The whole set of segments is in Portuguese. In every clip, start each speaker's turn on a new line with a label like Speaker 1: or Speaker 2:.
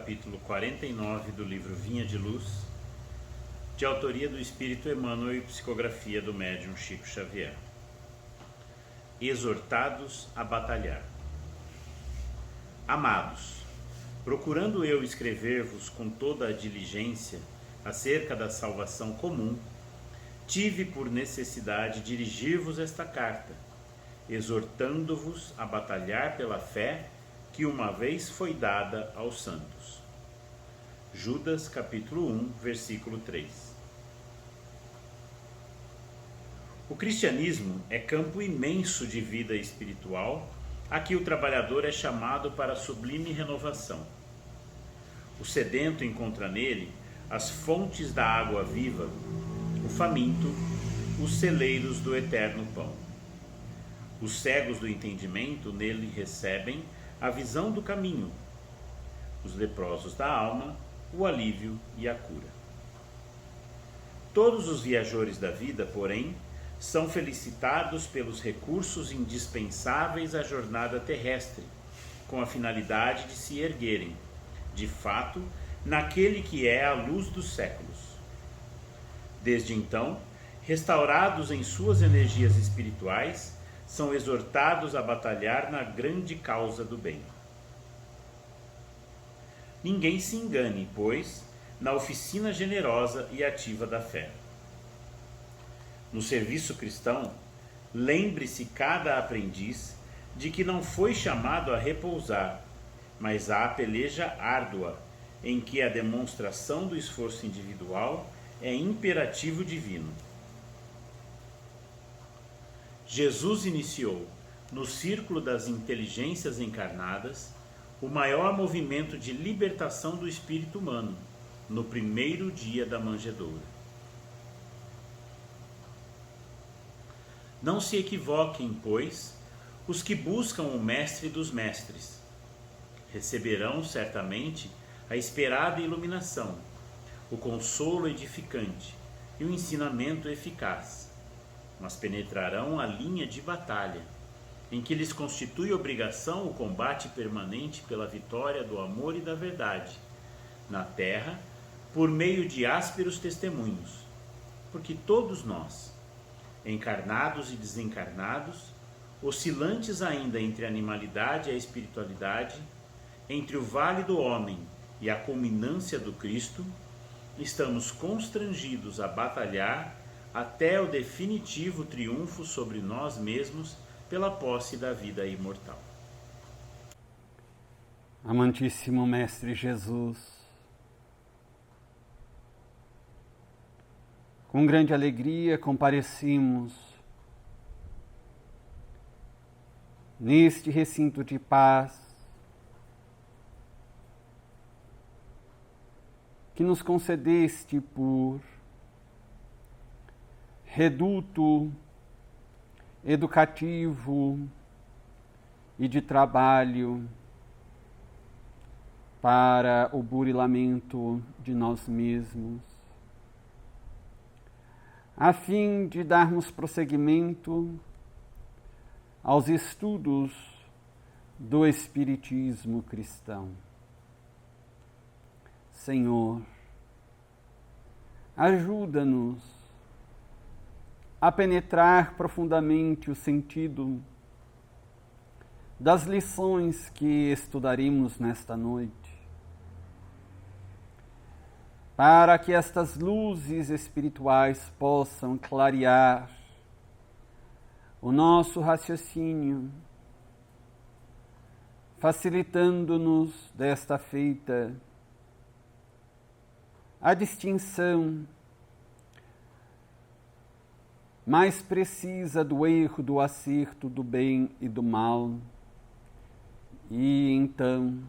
Speaker 1: Capítulo 49 do livro Vinha de Luz, de autoria do Espírito Emmanuel e psicografia do médium Chico Xavier. Exortados a batalhar. Amados, procurando eu escrever-vos com toda a diligência acerca da salvação comum, tive por necessidade dirigir-vos esta carta, exortando-vos a batalhar pela fé que uma vez foi dada aos santos. Judas, capítulo 1, versículo 3. O cristianismo é campo imenso de vida espiritual, a que o trabalhador é chamado para a sublime renovação. O sedento encontra nele as fontes da água viva, o faminto, os celeiros do eterno pão. Os cegos do entendimento nele recebem a visão do caminho, os leprosos da alma, o alívio e a cura. Todos os viajores da vida, porém, são felicitados pelos recursos indispensáveis à jornada terrestre, com a finalidade de se erguerem, de fato, naquele que é a luz dos séculos. Desde então, restaurados em suas energias espirituais, são exortados a batalhar na grande causa do bem. Ninguém se engane, pois, na oficina generosa e ativa da fé. No serviço cristão, lembre-se cada aprendiz de que não foi chamado a repousar, mas à peleja árdua, em que a demonstração do esforço individual é imperativo divino. Jesus iniciou, no círculo das inteligências encarnadas, o maior movimento de libertação do espírito humano, no primeiro dia da manjedoura. Não se equivoquem, pois, os que buscam o mestre dos mestres. Receberão, certamente, a esperada iluminação, o consolo edificante e o ensinamento eficaz, mas penetrarão a linha de batalha, em que lhes constitui obrigação o combate permanente pela vitória do amor e da verdade, na terra, por meio de ásperos testemunhos, porque todos nós, encarnados e desencarnados, oscilantes ainda entre a animalidade e a espiritualidade, entre o vale do homem e a culminância do Cristo, estamos constrangidos a batalhar até o definitivo triunfo sobre nós mesmos pela posse da vida imortal.
Speaker 2: Amantíssimo Mestre Jesus, com grande alegria comparecemos neste recinto de paz que nos concedeste por reduto educativo e de trabalho para o burilamento de nós mesmos, a fim de darmos prosseguimento aos estudos do Espiritismo cristão. Senhor, ajuda-nos a penetrar profundamente o sentido das lições que estudaremos nesta noite, para que estas luzes espirituais possam clarear o nosso raciocínio, facilitando-nos desta feita a distinção mais precisa do erro, do acerto, do bem e do mal. E então,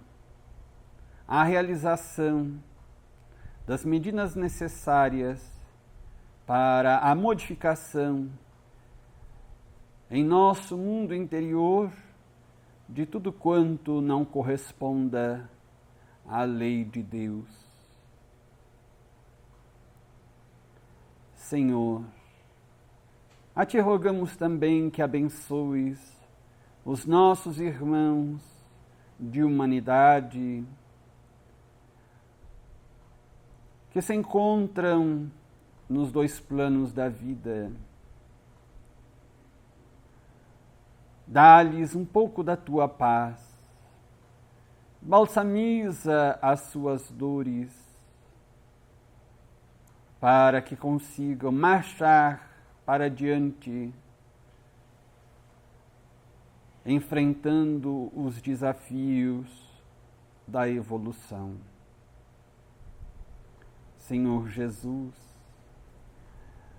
Speaker 2: a realização das medidas necessárias para a modificação em nosso mundo interior de tudo quanto não corresponda à lei de Deus. Senhor, a Ti rogamos também que abençoes os nossos irmãos de humanidade que se encontram nos dois planos da vida. Dá-lhes um pouco da Tua paz, balsamiza as suas dores, para que consigam marchar para diante, enfrentando os desafios da evolução. Senhor Jesus,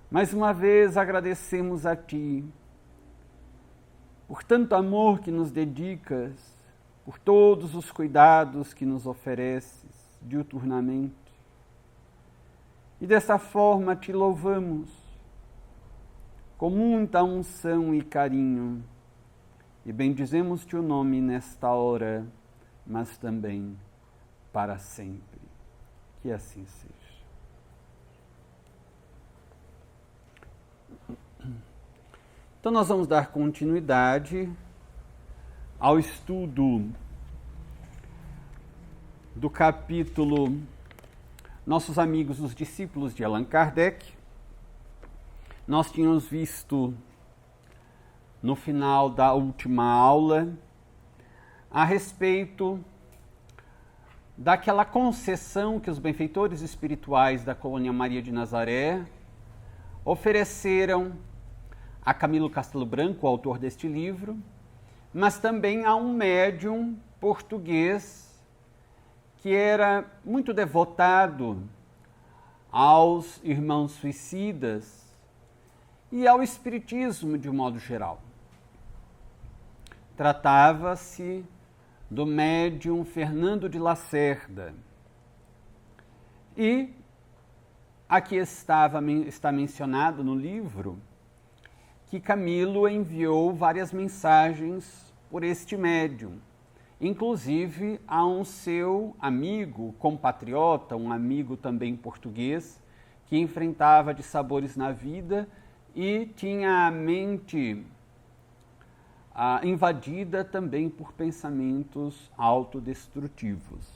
Speaker 2: mais uma vez agradecemos a Ti por tanto amor que nos dedicas, por todos os cuidados que nos ofereces diuturnamente. E dessa forma Te louvamos, com muita unção e carinho, e bendizemos Teu nome nesta hora, mas também para sempre. Que assim seja. Então nós vamos dar continuidade ao estudo do capítulo Nossos Amigos, os Discípulos de Allan Kardec. Nós tínhamos visto no final da última aula a respeito daquela concessão que os benfeitores espirituais da Colônia Maria de Nazaré ofereceram a Camilo Castelo Branco, o autor deste livro, mas também a um médium português que era muito devotado aos irmãos suicidas e ao espiritismo de um modo geral. Tratava-se do médium Fernando de Lacerda. E aqui está mencionado no livro que Camilo enviou várias mensagens por este médium, inclusive a um seu amigo, compatriota, um amigo também português, que enfrentava dissabores na vida e tinha a mente invadida também por pensamentos autodestrutivos.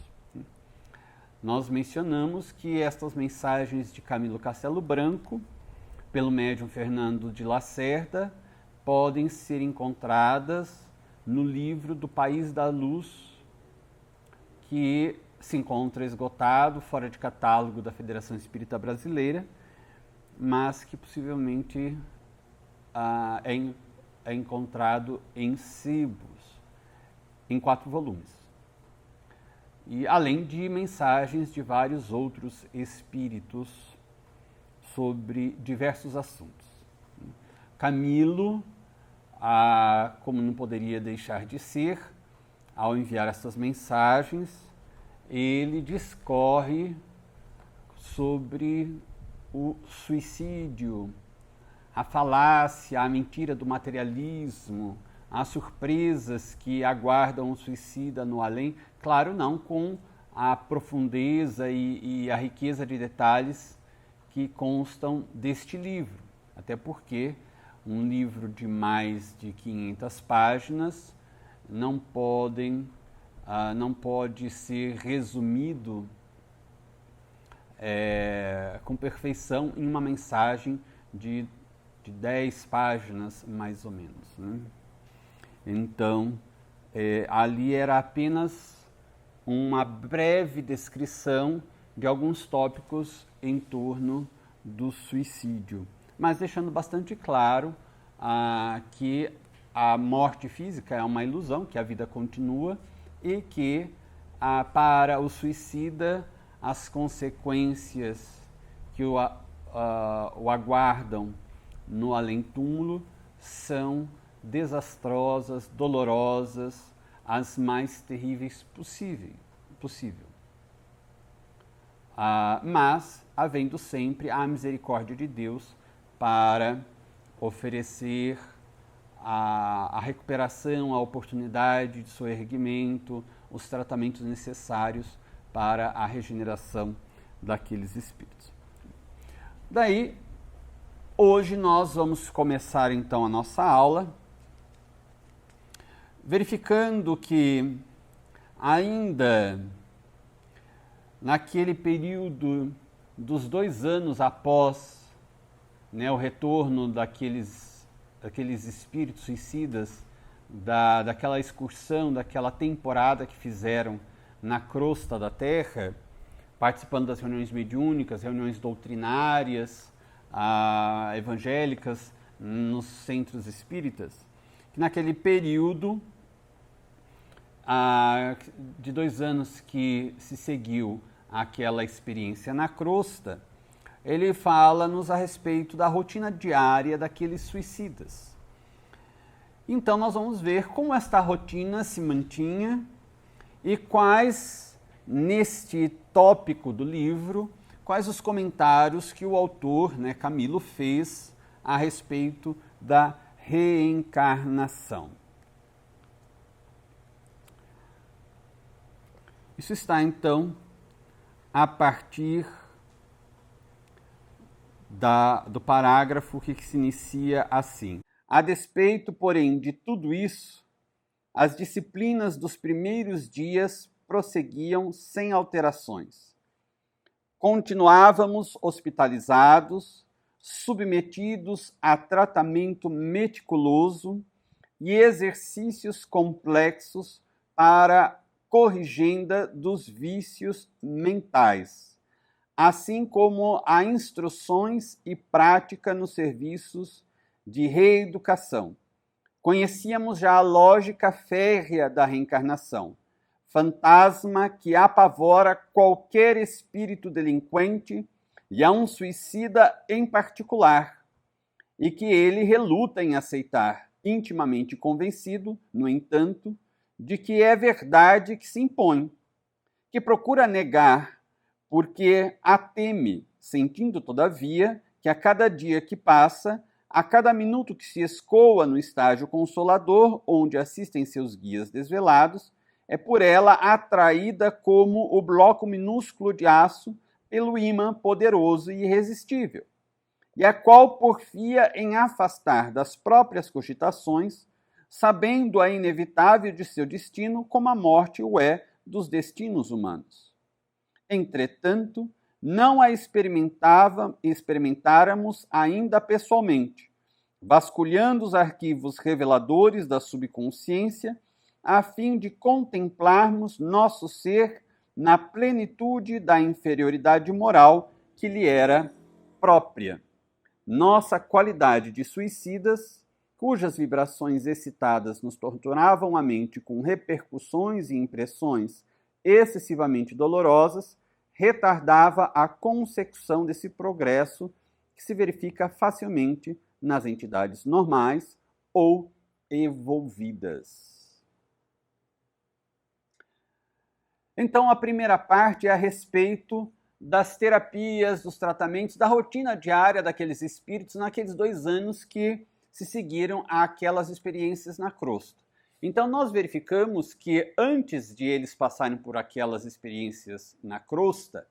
Speaker 2: Nós mencionamos que estas mensagens de Camilo Castelo Branco, pelo médium Fernando de Lacerda, podem ser encontradas no livro do País da Luz, que se encontra esgotado, fora de catálogo da Federação Espírita Brasileira, mas que possivelmente é encontrado em sebos, em 4 volumes. E além de mensagens de vários outros espíritos sobre diversos assuntos. Camilo, como não poderia deixar de ser, ao enviar essas mensagens, ele discorre sobre o suicídio, a falácia, a mentira do materialismo, as surpresas que aguardam o suicida no além, claro, não com a profundeza e a riqueza de detalhes que constam deste livro, até porque um livro de mais de 500 páginas não pode ser resumido com perfeição em uma mensagem de 10 páginas, mais ou menos, né? Então, ali era apenas uma breve descrição de alguns tópicos em torno do suicídio, mas deixando bastante claro que a morte física é uma ilusão, que a vida continua e que para o suicida as consequências que o aguardam no além-túmulo são desastrosas, dolorosas, as mais terríveis possível. Mas havendo sempre a misericórdia de Deus para oferecer a recuperação, a oportunidade de soerguimento, os tratamentos necessários para a regeneração daqueles espíritos. Daí, hoje nós vamos começar então a nossa aula, verificando que ainda naquele período dos 2 anos após o retorno daqueles espíritos suicidas, daquela excursão, daquela temporada que fizeram na crosta da Terra, participando das reuniões mediúnicas, reuniões doutrinárias, evangélicas, nos centros espíritas, que naquele período de 2 anos que se seguiu àquela experiência na crosta, ele fala-nos a respeito da rotina diária daqueles suicidas. Então nós vamos ver como esta rotina se mantinha e quais, neste tópico do livro, quais os comentários que o autor, Camilo, fez a respeito da reencarnação. Isso está, então, a partir do parágrafo que se inicia assim. A despeito, porém, de tudo isso, as disciplinas dos primeiros dias prosseguiam sem alterações. Continuávamos hospitalizados, submetidos a tratamento meticuloso e exercícios complexos para corrigenda dos vícios mentais, assim como a instruções e prática nos serviços de reeducação. Conhecíamos já a lógica férrea da reencarnação, fantasma que apavora qualquer espírito delinquente e a um suicida em particular, e que ele reluta em aceitar, intimamente convencido, no entanto, de que é verdade que se impõe, que procura negar porque a teme, sentindo, todavia, que a cada dia que passa, a cada minuto que se escoa no estágio consolador, onde assistem seus guias desvelados, é por ela atraída como o bloco minúsculo de aço pelo ímã poderoso e irresistível, e a qual porfia em afastar das próprias cogitações, sabendo a inevitável de seu destino, como a morte o é dos destinos humanos. Entretanto, não a experimentáramos ainda pessoalmente, vasculhando os arquivos reveladores da subconsciência, a fim de contemplarmos nosso ser na plenitude da inferioridade moral que lhe era própria. Nossa qualidade de suicidas, cujas vibrações excitadas nos torturavam a mente com repercussões e impressões excessivamente dolorosas, retardava a consecução desse progresso que se verifica facilmente nas entidades normais ou evolvidas. Então, a primeira parte é a respeito das terapias, dos tratamentos, da rotina diária daqueles espíritos naqueles 2 anos que se seguiram àquelas experiências na crosta. Então, nós verificamos que antes de eles passarem por aquelas experiências na crosta,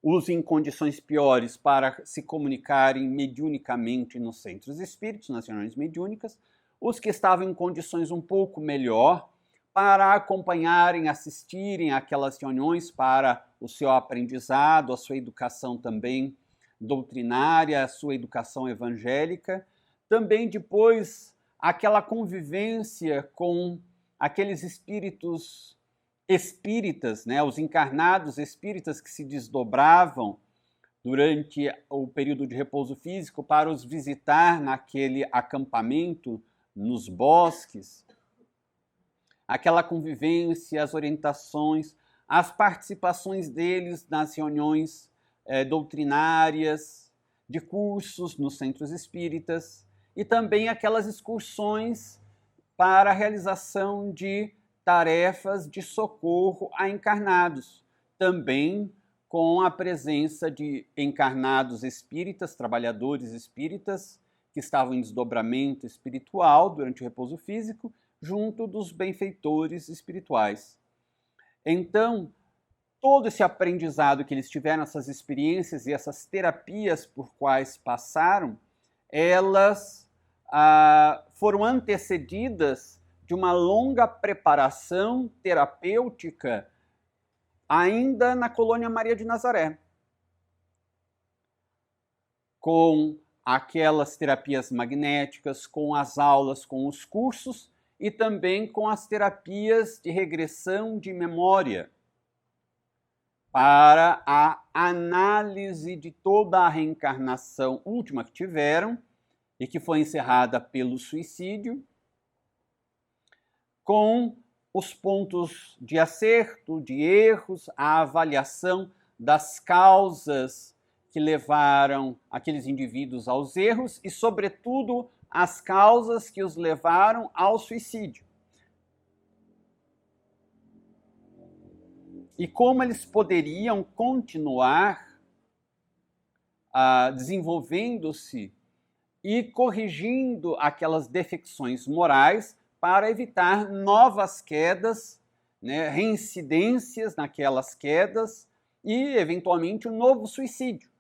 Speaker 2: os em condições piores para se comunicarem mediunicamente nos centros espíritos, nas reuniões mediúnicas, os que estavam em condições um pouco melhor para acompanharem, assistirem àquelas reuniões para o seu aprendizado, a sua educação também doutrinária, a sua educação evangélica. Também depois aquela convivência com aqueles espíritos espíritas, os encarnados espíritas que se desdobravam durante o período de repouso físico para os visitar naquele acampamento, nos bosques. Aquela convivência, as orientações, as participações deles nas reuniões doutrinárias. de cursos nos centros espíritas e também aquelas excursões para a realização de tarefas de socorro a encarnados, também com a presença de encarnados espíritas, trabalhadores espíritas, que estavam em desdobramento espiritual durante o repouso físico, junto dos benfeitores espirituais. Então, todo esse aprendizado que eles tiveram, essas experiências e essas terapias por quais passaram, elas foram antecedidas de uma longa preparação terapêutica ainda na colônia Maria de Nazaré, com aquelas terapias magnéticas, com as aulas, com os cursos e também com as terapias de regressão de memória, para a análise de toda a reencarnação última que tiveram e que foi encerrada pelo suicídio, com os pontos de acerto, de erros, a avaliação das causas que levaram aqueles indivíduos aos erros e, sobretudo, as causas que os levaram ao suicídio. E como eles poderiam continuar desenvolvendo-se e corrigindo aquelas defecções morais para evitar novas quedas, né, reincidências naquelas quedas e, eventualmente, um novo suicídio.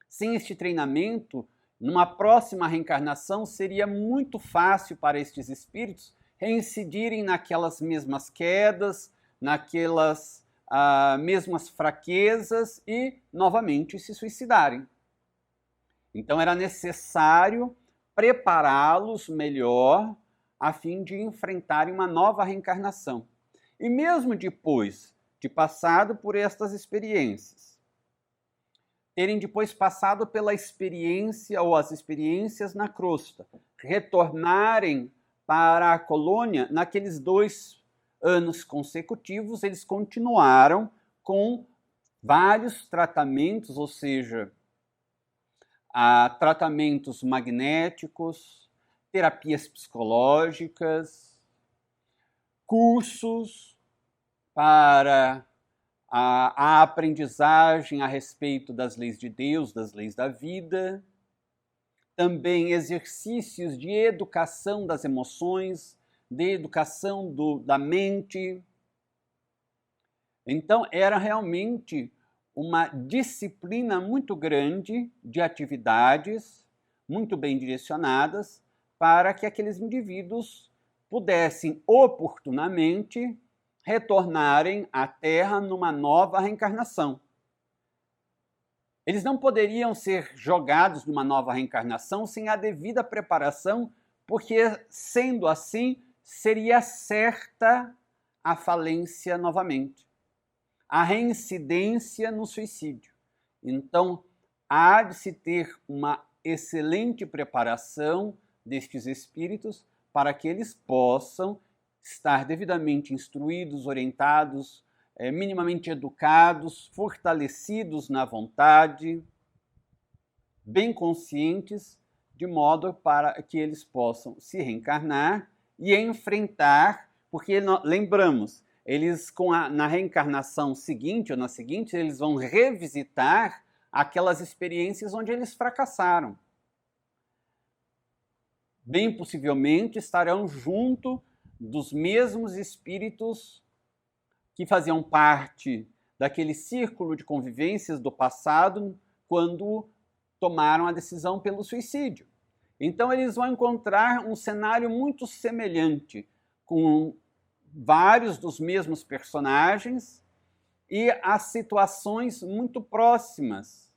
Speaker 2: Sem este treinamento, numa próxima reencarnação, seria muito fácil para estes espíritos reincidirem naquelas mesmas quedas, naquelas mesmas fraquezas e, novamente, se suicidarem. Então, era necessário prepará-los melhor a fim de enfrentarem uma nova reencarnação. E mesmo depois de passado por estas experiências, terem depois passado pela experiência ou as experiências na crosta, retornarem para a colônia, naqueles 2 anos consecutivos, eles continuaram com vários tratamentos, ou seja, tratamentos magnéticos, terapias psicológicas, cursos para a aprendizagem a respeito das leis de Deus, das leis da vida, também exercícios de educação das emoções, de educação da mente. Então, era realmente uma disciplina muito grande de atividades, muito bem direcionadas, para que aqueles indivíduos pudessem oportunamente retornarem à Terra numa nova reencarnação. Eles não poderiam ser jogados numa nova reencarnação sem a devida preparação, porque, sendo assim, seria certa a falência novamente, a reincidência no suicídio. Então, há de se ter uma excelente preparação destes espíritos para que eles possam estar devidamente instruídos, orientados, minimamente educados, fortalecidos na vontade, bem conscientes, de modo para que eles possam se reencarnar e enfrentar, porque lembramos, eles na reencarnação seguinte ou na seguinte, eles vão revisitar aquelas experiências onde eles fracassaram. Bem possivelmente estarão junto dos mesmos espíritos que faziam parte daquele círculo de convivências do passado quando tomaram a decisão pelo suicídio. Então eles vão encontrar um cenário muito semelhante, com vários dos mesmos personagens e as situações muito próximas,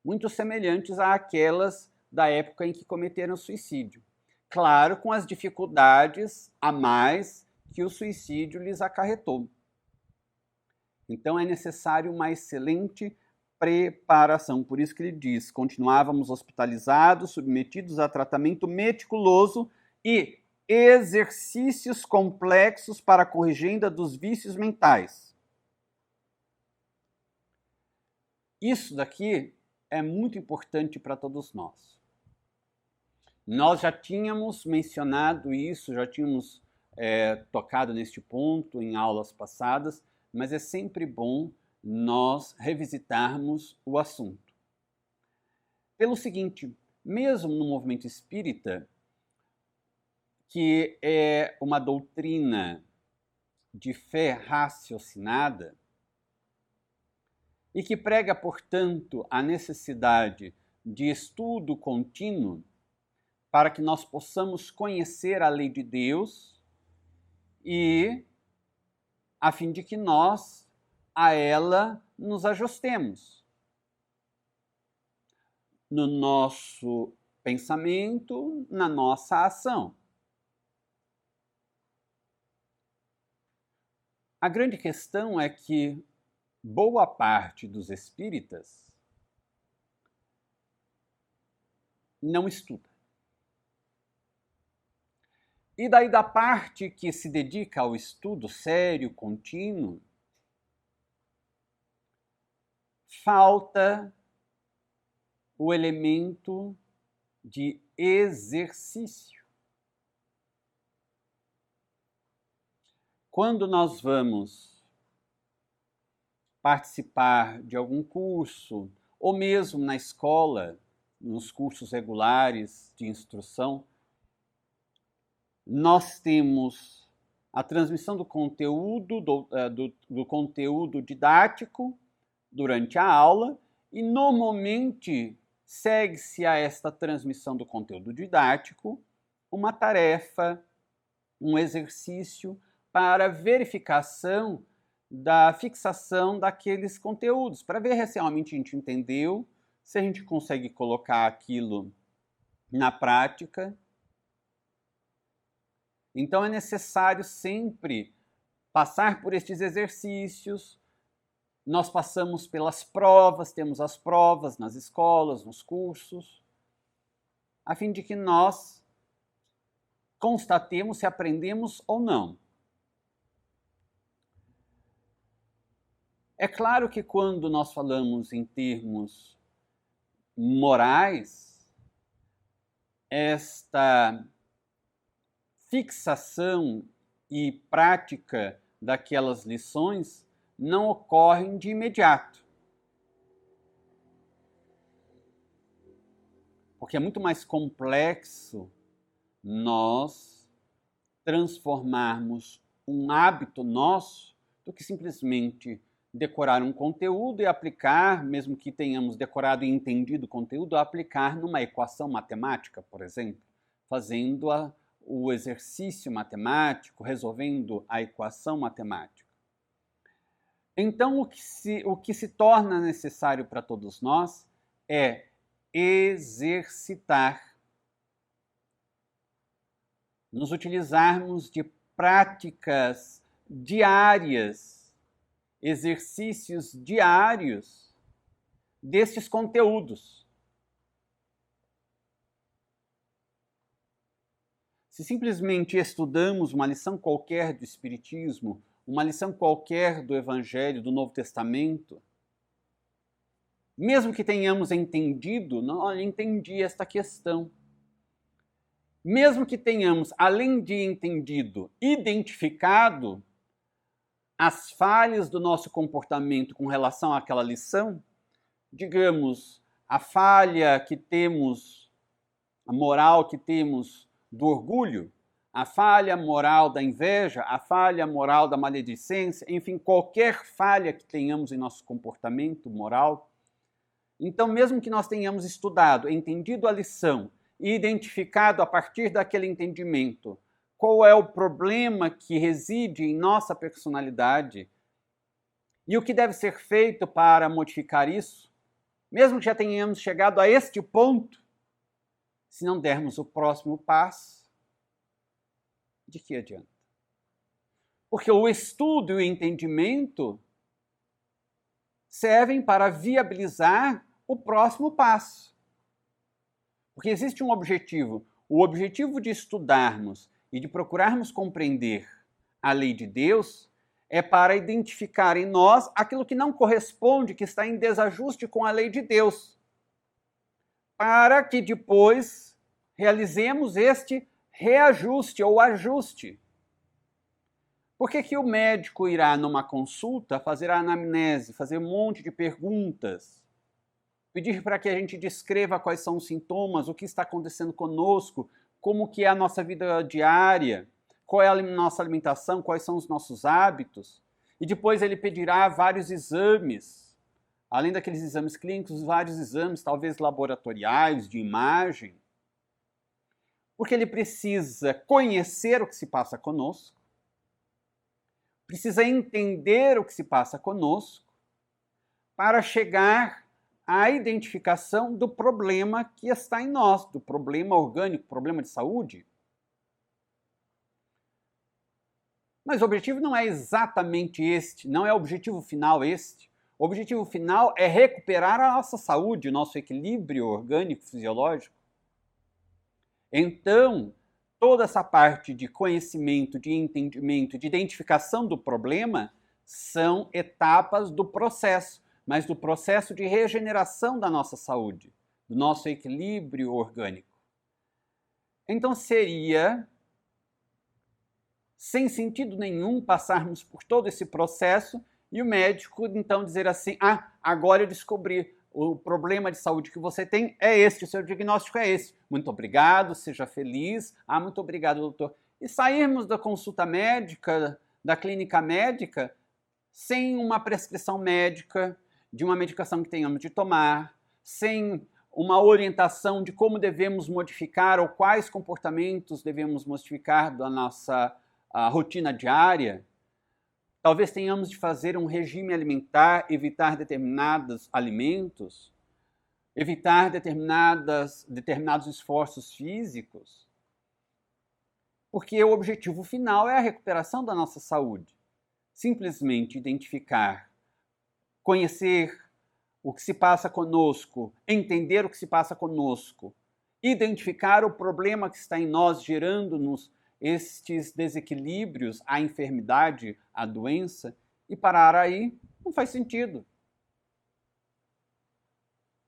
Speaker 2: muito semelhantes àquelas da época em que cometeram suicídio. Claro, com as dificuldades a mais que o suicídio lhes acarretou. Então é necessário uma excelente preparação. Por isso que ele diz, continuávamos hospitalizados, submetidos a tratamento meticuloso e exercícios complexos para a corrigenda dos vícios mentais. Isso daqui é muito importante para todos nós. Nós já tínhamos mencionado isso, já tínhamos tocado neste ponto em aulas passadas, mas é sempre bom nós revisitarmos o assunto. Pelo seguinte, mesmo no movimento espírita, que é uma doutrina de fé raciocinada, e que prega, portanto, a necessidade de estudo contínuo para que nós possamos conhecer a lei de Deus e a fim de que nós a ela nos ajustemos no nosso pensamento, na nossa ação. A grande questão é que boa parte dos espíritas não estuda. E daí da parte que se dedica ao estudo sério, contínuo, falta o elemento de exercício. Quando nós vamos participar de algum curso, ou mesmo na escola, nos cursos regulares de instrução, nós temos a transmissão do conteúdo, do conteúdo didático durante a aula, e normalmente segue-se a esta transmissão do conteúdo didático uma tarefa, um exercício para verificação da fixação daqueles conteúdos, para ver se realmente a gente entendeu, se a gente consegue colocar aquilo na prática. Então é necessário sempre passar por estes exercícios. Nós passamos pelas provas, temos as provas nas escolas, nos cursos, a fim de que nós constatemos se aprendemos ou não. É claro que quando nós falamos em termos morais, esta fixação e prática daquelas lições não ocorrem de imediato. Porque é muito mais complexo nós transformarmos um hábito nosso do que simplesmente decorar um conteúdo e aplicar, mesmo que tenhamos decorado e entendido o conteúdo, aplicar numa equação matemática, por exemplo, fazendo o exercício matemático, resolvendo a equação matemática. Então, o que se torna necessário para todos nós é exercitar, nos utilizarmos de práticas diárias, exercícios diários destes conteúdos. Se simplesmente estudamos uma lição qualquer do Espiritismo, uma lição qualquer do Evangelho, do Novo Testamento, mesmo que tenhamos entendido, não, olha, entendi esta questão. Mesmo que tenhamos, além de entendido, identificado as falhas do nosso comportamento com relação àquela lição, digamos, a falha que temos, a moral que temos do orgulho, a falha moral da inveja, a falha moral da maledicência, enfim, qualquer falha que tenhamos em nosso comportamento moral. Então, mesmo que nós tenhamos estudado, entendido a lição e identificado a partir daquele entendimento qual é o problema que reside em nossa personalidade e o que deve ser feito para modificar isso, mesmo que já tenhamos chegado a este ponto, se não dermos o próximo passo, de que adianta? Porque o estudo e o entendimento servem para viabilizar o próximo passo. Porque existe um objetivo. O objetivo de estudarmos e de procurarmos compreender a lei de Deus é para identificar em nós aquilo que não corresponde, que está em desajuste com a lei de Deus. para que depois realizemos este reajuste ou ajuste. Por que o médico irá numa consulta fazer a anamnese, fazer um monte de perguntas, pedir para que a gente descreva quais são os sintomas, o que está acontecendo conosco, como que é a nossa vida diária, qual é a nossa alimentação, quais são os nossos hábitos, e depois ele pedirá vários exames, além daqueles exames clínicos, vários exames, talvez laboratoriais, de imagem, porque ele precisa conhecer o que se passa conosco, precisa entender o que se passa conosco para chegar à identificação do problema que está em nós, do problema orgânico, problema de saúde. Mas o objetivo não é exatamente este, não é o objetivo final este. O objetivo final é recuperar a nossa saúde, o nosso equilíbrio orgânico, fisiológico. Então, toda essa parte de conhecimento, de entendimento, de identificação do problema são etapas do processo, mas do processo de regeneração da nossa saúde, do nosso equilíbrio orgânico. Então seria sem sentido nenhum passarmos por todo esse processo e o médico então dizer assim, agora eu descobri, o problema de saúde que você tem é este, o seu diagnóstico é esse. Muito obrigado, seja feliz. Muito obrigado, doutor. E sairmos da consulta médica, da clínica médica, sem uma prescrição médica, de uma medicação que tenhamos de tomar, sem uma orientação de como devemos modificar ou quais comportamentos devemos modificar da nossa rotina diária. Talvez tenhamos de fazer um regime alimentar, evitar determinados alimentos, evitar determinados esforços físicos, porque o objetivo final é a recuperação da nossa saúde. Simplesmente identificar, conhecer o que se passa conosco, entender o que se passa conosco, identificar o problema que está em nós, gerando-nos estes desequilíbrios, a enfermidade, a doença, e parar aí não faz sentido.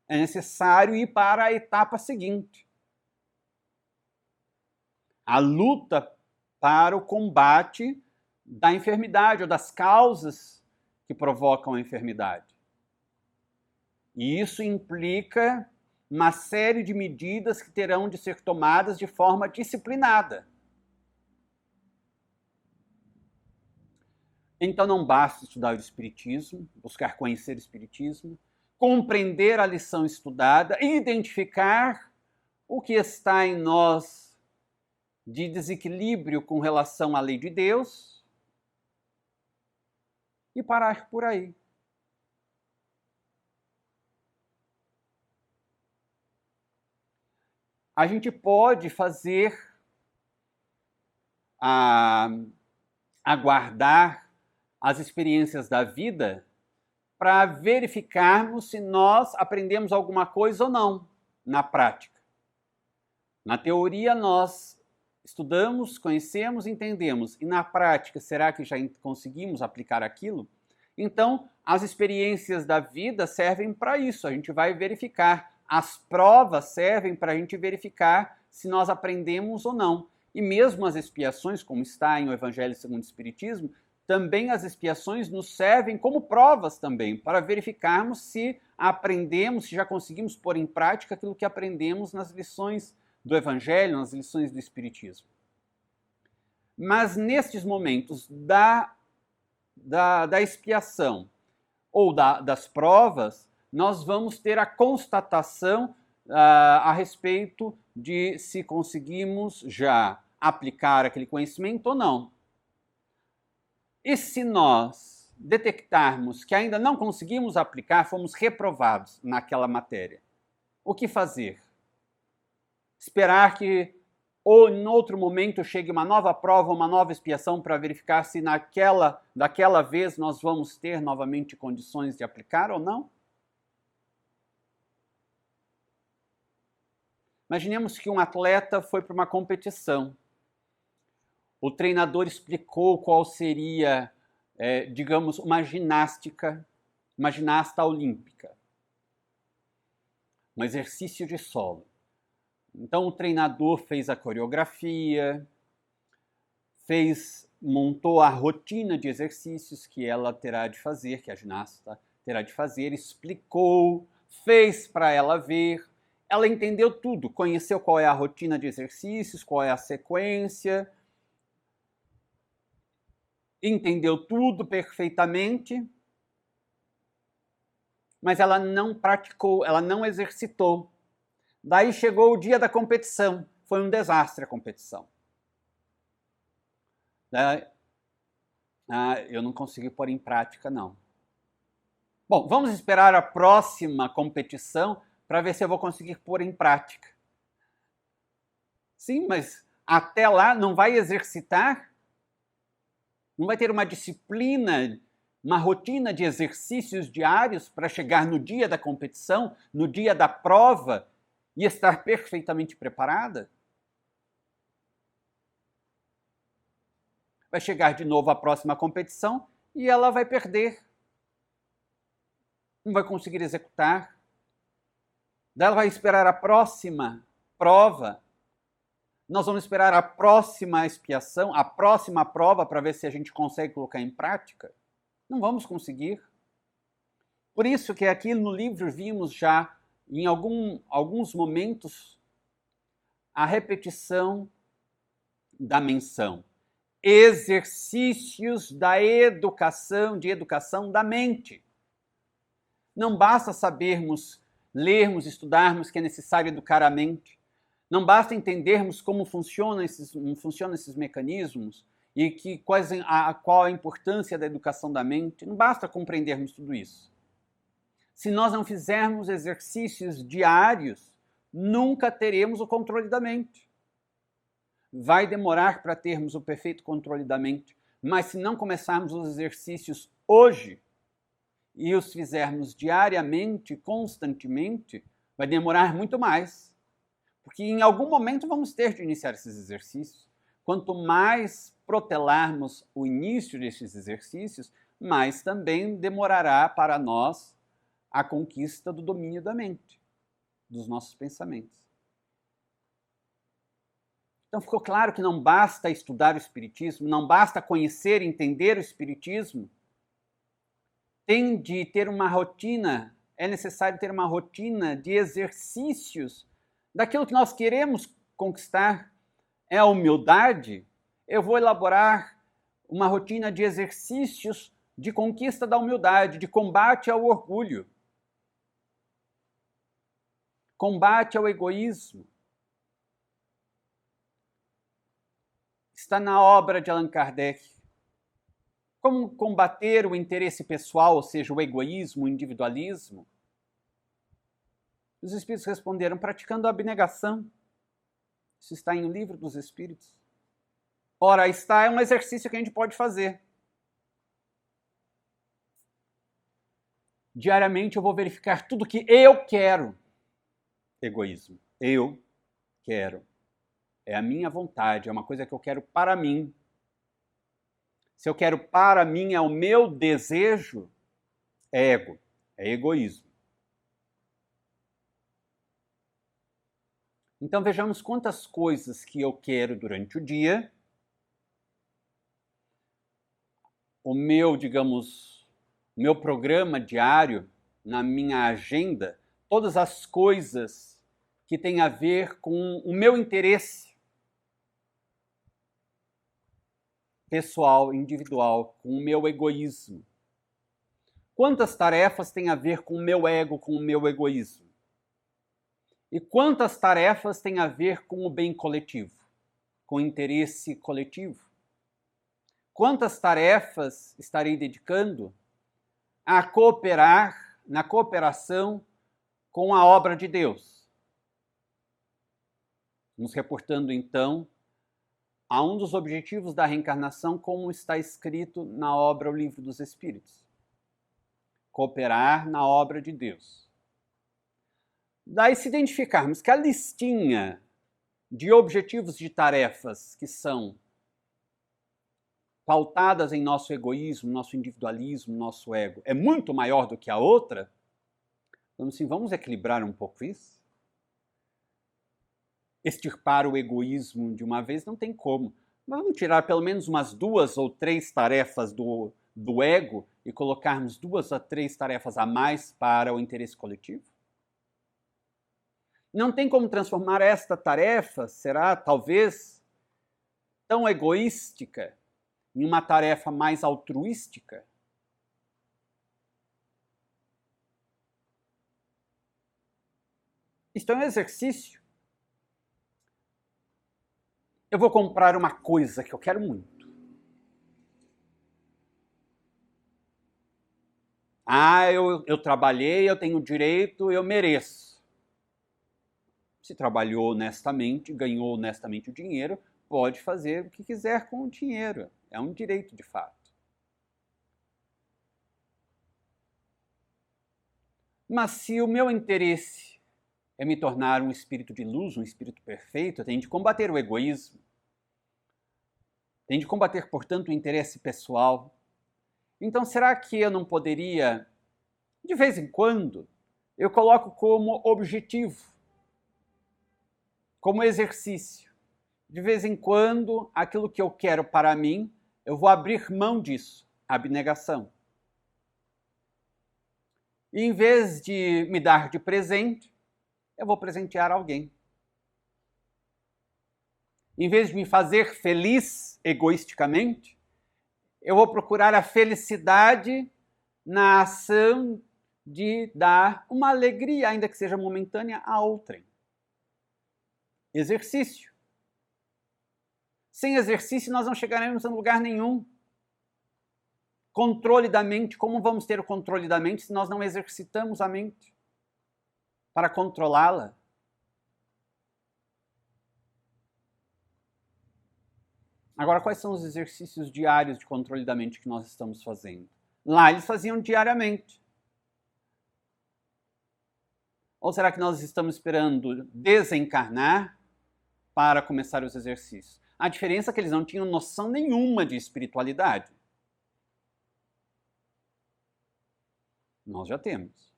Speaker 2: É necessário ir para a etapa seguinte. A luta para o combate da enfermidade ou das causas que provocam a enfermidade. E isso implica uma série de medidas que terão de ser tomadas de forma disciplinada. Então não basta estudar o Espiritismo, buscar conhecer o Espiritismo, compreender a lição estudada, identificar o que está em nós de desequilíbrio com relação à lei de Deus e parar por aí. A gente pode aguardar as experiências da vida para verificarmos se nós aprendemos alguma coisa ou não na prática. Na teoria nós estudamos, conhecemos, entendemos, e na prática será que já conseguimos aplicar aquilo? Então as experiências da vida servem para isso, a gente vai verificar. As provas servem para a gente verificar se nós aprendemos ou não. E mesmo as expiações, como está em O Evangelho segundo o Espiritismo, também as expiações nos servem como provas também, para verificarmos se aprendemos, se já conseguimos pôr em prática aquilo que aprendemos nas lições do Evangelho, nas lições do Espiritismo. Mas nestes momentos da expiação ou das provas, nós vamos ter a constatação a respeito de se conseguimos já aplicar aquele conhecimento ou não. E se nós detectarmos que ainda não conseguimos aplicar, fomos reprovados naquela matéria, o que fazer? Esperar que ou em outro momento chegue uma nova prova, uma nova expiação para verificar se daquela vez nós vamos ter novamente condições de aplicar ou não? Imaginemos que um atleta foi para uma competição. O treinador explicou qual seria, digamos, uma ginasta olímpica. um exercício de solo. Então o treinador fez a coreografia, montou a rotina de exercícios que ela terá de fazer, que a ginasta terá de fazer, explicou, fez para ela ver. Ela entendeu tudo, conheceu qual é a rotina de exercícios, qual é a sequência, entendeu tudo perfeitamente, mas ela não praticou, ela não exercitou. Daí chegou o dia da competição, foi um desastre a competição. Eu não consegui pôr em prática, não. Bom, vamos esperar a próxima competição para ver se eu vou conseguir pôr em prática. Sim, mas até lá não vai exercitar? Não vai ter uma disciplina, uma rotina de exercícios diários para chegar no dia da competição, no dia da prova e estar perfeitamente preparada? Vai chegar de novo a próxima competição e ela vai perder. Não vai conseguir executar. Daí ela vai esperar a próxima prova. Nós vamos esperar a próxima expiação, a próxima prova para ver se a gente consegue colocar em prática. Não vamos conseguir. Por isso que aqui no livro vimos já, em alguns momentos, a repetição da menção. Exercícios da educação, de educação da mente. Não basta sabermos, lermos, estudarmos que é necessário educar a mente. Não basta entendermos como funcionam esses mecanismos e qual a importância da educação da mente. Não basta compreendermos tudo isso. Se nós não fizermos exercícios diários, nunca teremos o controle da mente. Vai demorar para termos o perfeito controle da mente, mas se não começarmos os exercícios hoje e os fizermos diariamente, constantemente, vai demorar muito mais. Porque em algum momento vamos ter de iniciar esses exercícios. Quanto mais protelarmos o início desses exercícios, mais também demorará para nós a conquista do domínio da mente, dos nossos pensamentos. Então ficou claro que não basta estudar o Espiritismo, não basta conhecer e entender o Espiritismo. Tem de ter uma rotina, é necessário ter uma rotina de exercícios daquilo que nós queremos conquistar. É a humildade. Eu vou elaborar uma rotina de exercícios de conquista da humildade, de combate ao orgulho, combate ao egoísmo. Está na obra de Allan Kardec. Como combater o interesse pessoal, ou seja, o egoísmo, o individualismo? Os Espíritos responderam praticando a abnegação. Isso está em O Livro dos Espíritos. Ora, é um exercício que a gente pode fazer. Diariamente eu vou verificar tudo que eu quero. Egoísmo. Eu quero. É a minha vontade, é uma coisa que eu quero para mim. Se eu quero para mim, é o meu desejo, é ego, é egoísmo. Então vejamos quantas coisas que eu quero durante o dia. O meu programa diário, na minha agenda, todas as coisas que têm a ver com o meu interesse pessoal, individual, com o meu egoísmo. Quantas tarefas têm a ver com o meu ego, com o meu egoísmo? E quantas tarefas têm a ver com o bem coletivo, com o interesse coletivo? Quantas tarefas estarei dedicando a cooperar, na cooperação com a obra de Deus? Nos reportando, então, a um dos objetivos da reencarnação, como está escrito na obra O Livro dos Espíritos. Cooperar na obra de Deus. Daí, se identificarmos que a listinha de objetivos de tarefas que são pautadas em nosso egoísmo, nosso individualismo, nosso ego, é muito maior do que a outra, Então, assim, vamos equilibrar um pouco isso? Extirpar o egoísmo de uma vez não tem como. Mas vamos tirar pelo menos umas 2 ou 3 tarefas do ego e colocarmos 2 a 3 tarefas a mais para o interesse coletivo? Não tem como transformar esta tarefa, será talvez tão egoística, em uma tarefa mais altruística? Isto é um exercício. Eu vou comprar uma coisa que eu quero muito. Eu trabalhei, eu tenho direito, eu mereço. Se trabalhou honestamente, ganhou honestamente o dinheiro, pode fazer o que quiser com o dinheiro. É um direito de fato. Mas se o meu interesse é me tornar um espírito de luz, um espírito perfeito, eu tenho de combater o egoísmo. Tenho de combater, portanto, o interesse pessoal. Então, será que eu não poderia, de vez em quando, eu coloco como objetivo, como exercício, de vez em quando, aquilo que eu quero para mim, eu vou abrir mão disso, abnegação. E em vez de me dar de presente, eu vou presentear alguém. Em vez de me fazer feliz egoisticamente, eu vou procurar a felicidade na ação de dar uma alegria, ainda que seja momentânea, a outrem. Exercício. Sem exercício, nós não chegaremos a lugar nenhum. Controle da mente. Como vamos ter o controle da mente se nós não exercitamos a mente para controlá-la? Agora, quais são os exercícios diários de controle da mente que nós estamos fazendo? Lá eles faziam diariamente. Ou será que nós estamos esperando desencarnar para começar os exercícios? A diferença é que eles não tinham noção nenhuma de espiritualidade. Nós já temos.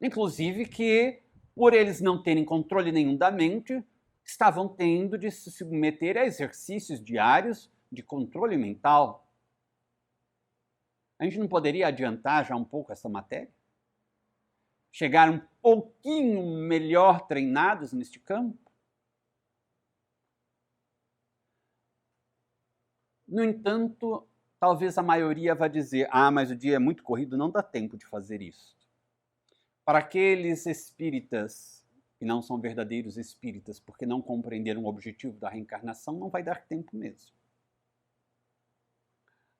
Speaker 2: Inclusive que, por eles não terem controle nenhum da mente, estavam tendo de se submeter a exercícios diários de controle mental. A gente não poderia adiantar já um pouco essa matéria? Chegar um pouquinho melhor treinados neste campo? No entanto, talvez a maioria vá dizer: mas o dia é muito corrido, não dá tempo de fazer isso. Para aqueles espíritas que não são verdadeiros espíritas, porque não compreenderam o objetivo da reencarnação, não vai dar tempo mesmo.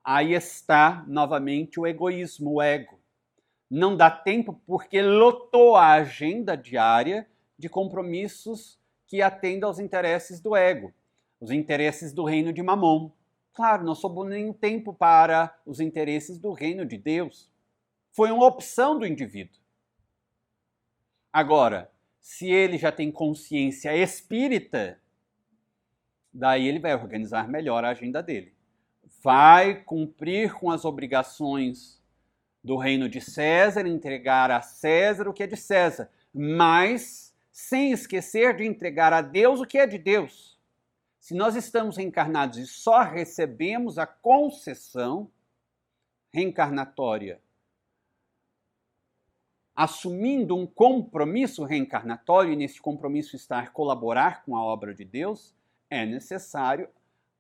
Speaker 2: Aí está, novamente, o egoísmo, o ego. Não dá tempo porque lotou a agenda diária de compromissos que atendam aos interesses do ego, os interesses do reino de Mamon. Claro, não sobrou nenhum tempo para os interesses do reino de Deus. Foi uma opção do indivíduo. Agora, se ele já tem consciência espírita, daí ele vai organizar melhor a agenda dele. Vai cumprir com as obrigações do reino de César, entregar a César o que é de César, mas sem esquecer de entregar a Deus o que é de Deus. Se nós estamos reencarnados e só recebemos a concessão reencarnatória, assumindo um compromisso reencarnatório, e nesse compromisso estar colaborar com a obra de Deus, é necessário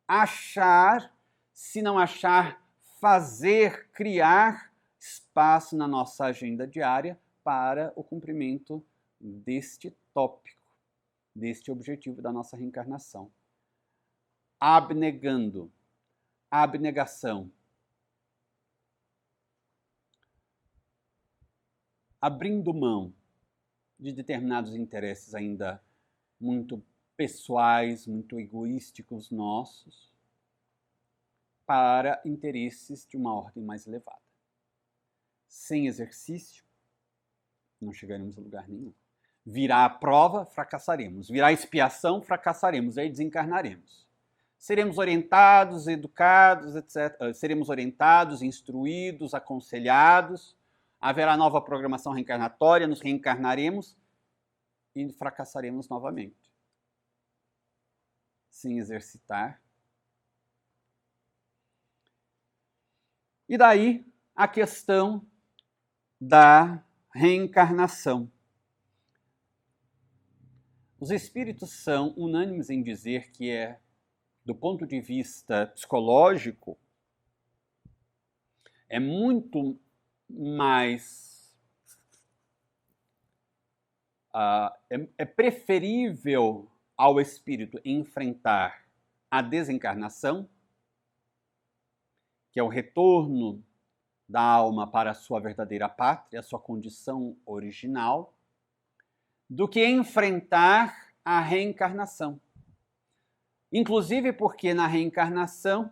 Speaker 2: achar, se não achar, fazer, criar espaço na nossa agenda diária para o cumprimento deste tópico, deste objetivo da nossa reencarnação. Abnegando, abnegação, abrindo mão de determinados interesses ainda muito pessoais, muito egoísticos nossos, para interesses de uma ordem mais elevada. Sem exercício, não chegaremos a lugar nenhum. Virá a prova, fracassaremos. Virá a expiação, fracassaremos. Aí desencarnaremos. Seremos orientados, educados, etc. Seremos orientados, instruídos, aconselhados, haverá nova programação reencarnatória, nos reencarnaremos e fracassaremos novamente. Sem exercitar. E daí a questão da reencarnação. Os espíritos são unânimes em dizer que do ponto de vista psicológico, é muito mais é preferível ao espírito enfrentar a desencarnação, que é o retorno da alma para a sua verdadeira pátria, a sua condição original, do que enfrentar a reencarnação. Inclusive porque na reencarnação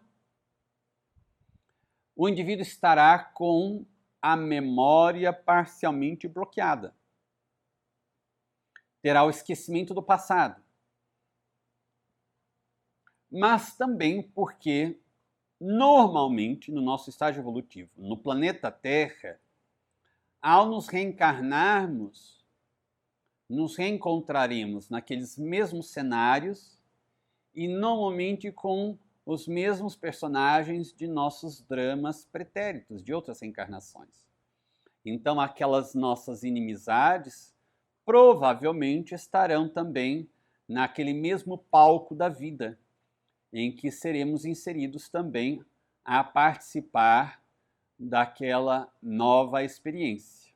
Speaker 2: o indivíduo estará com a memória parcialmente bloqueada. Terá o esquecimento do passado. Mas também porque, normalmente, no nosso estágio evolutivo, no planeta Terra, ao nos reencarnarmos, nos reencontraremos naqueles mesmos cenários e normalmente com os mesmos personagens de nossos dramas pretéritos, de outras reencarnações. Então, aquelas nossas inimizades provavelmente estarão também naquele mesmo palco da vida, em que seremos inseridos também a participar daquela nova experiência.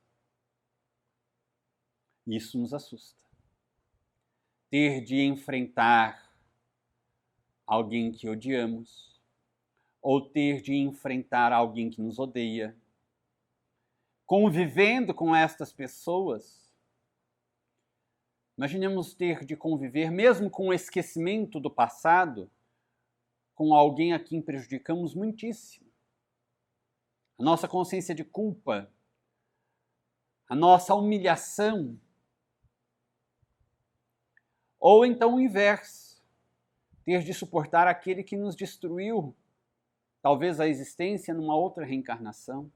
Speaker 2: Isso nos assusta. Ter de enfrentar alguém que odiamos, ou ter de enfrentar alguém que nos odeia, convivendo com estas pessoas. Imaginemos ter de conviver, mesmo com o esquecimento do passado, com alguém a quem prejudicamos muitíssimo. A nossa consciência de culpa, a nossa humilhação. Ou então o inverso, ter de suportar aquele que nos destruiu, talvez a existência numa outra reencarnação.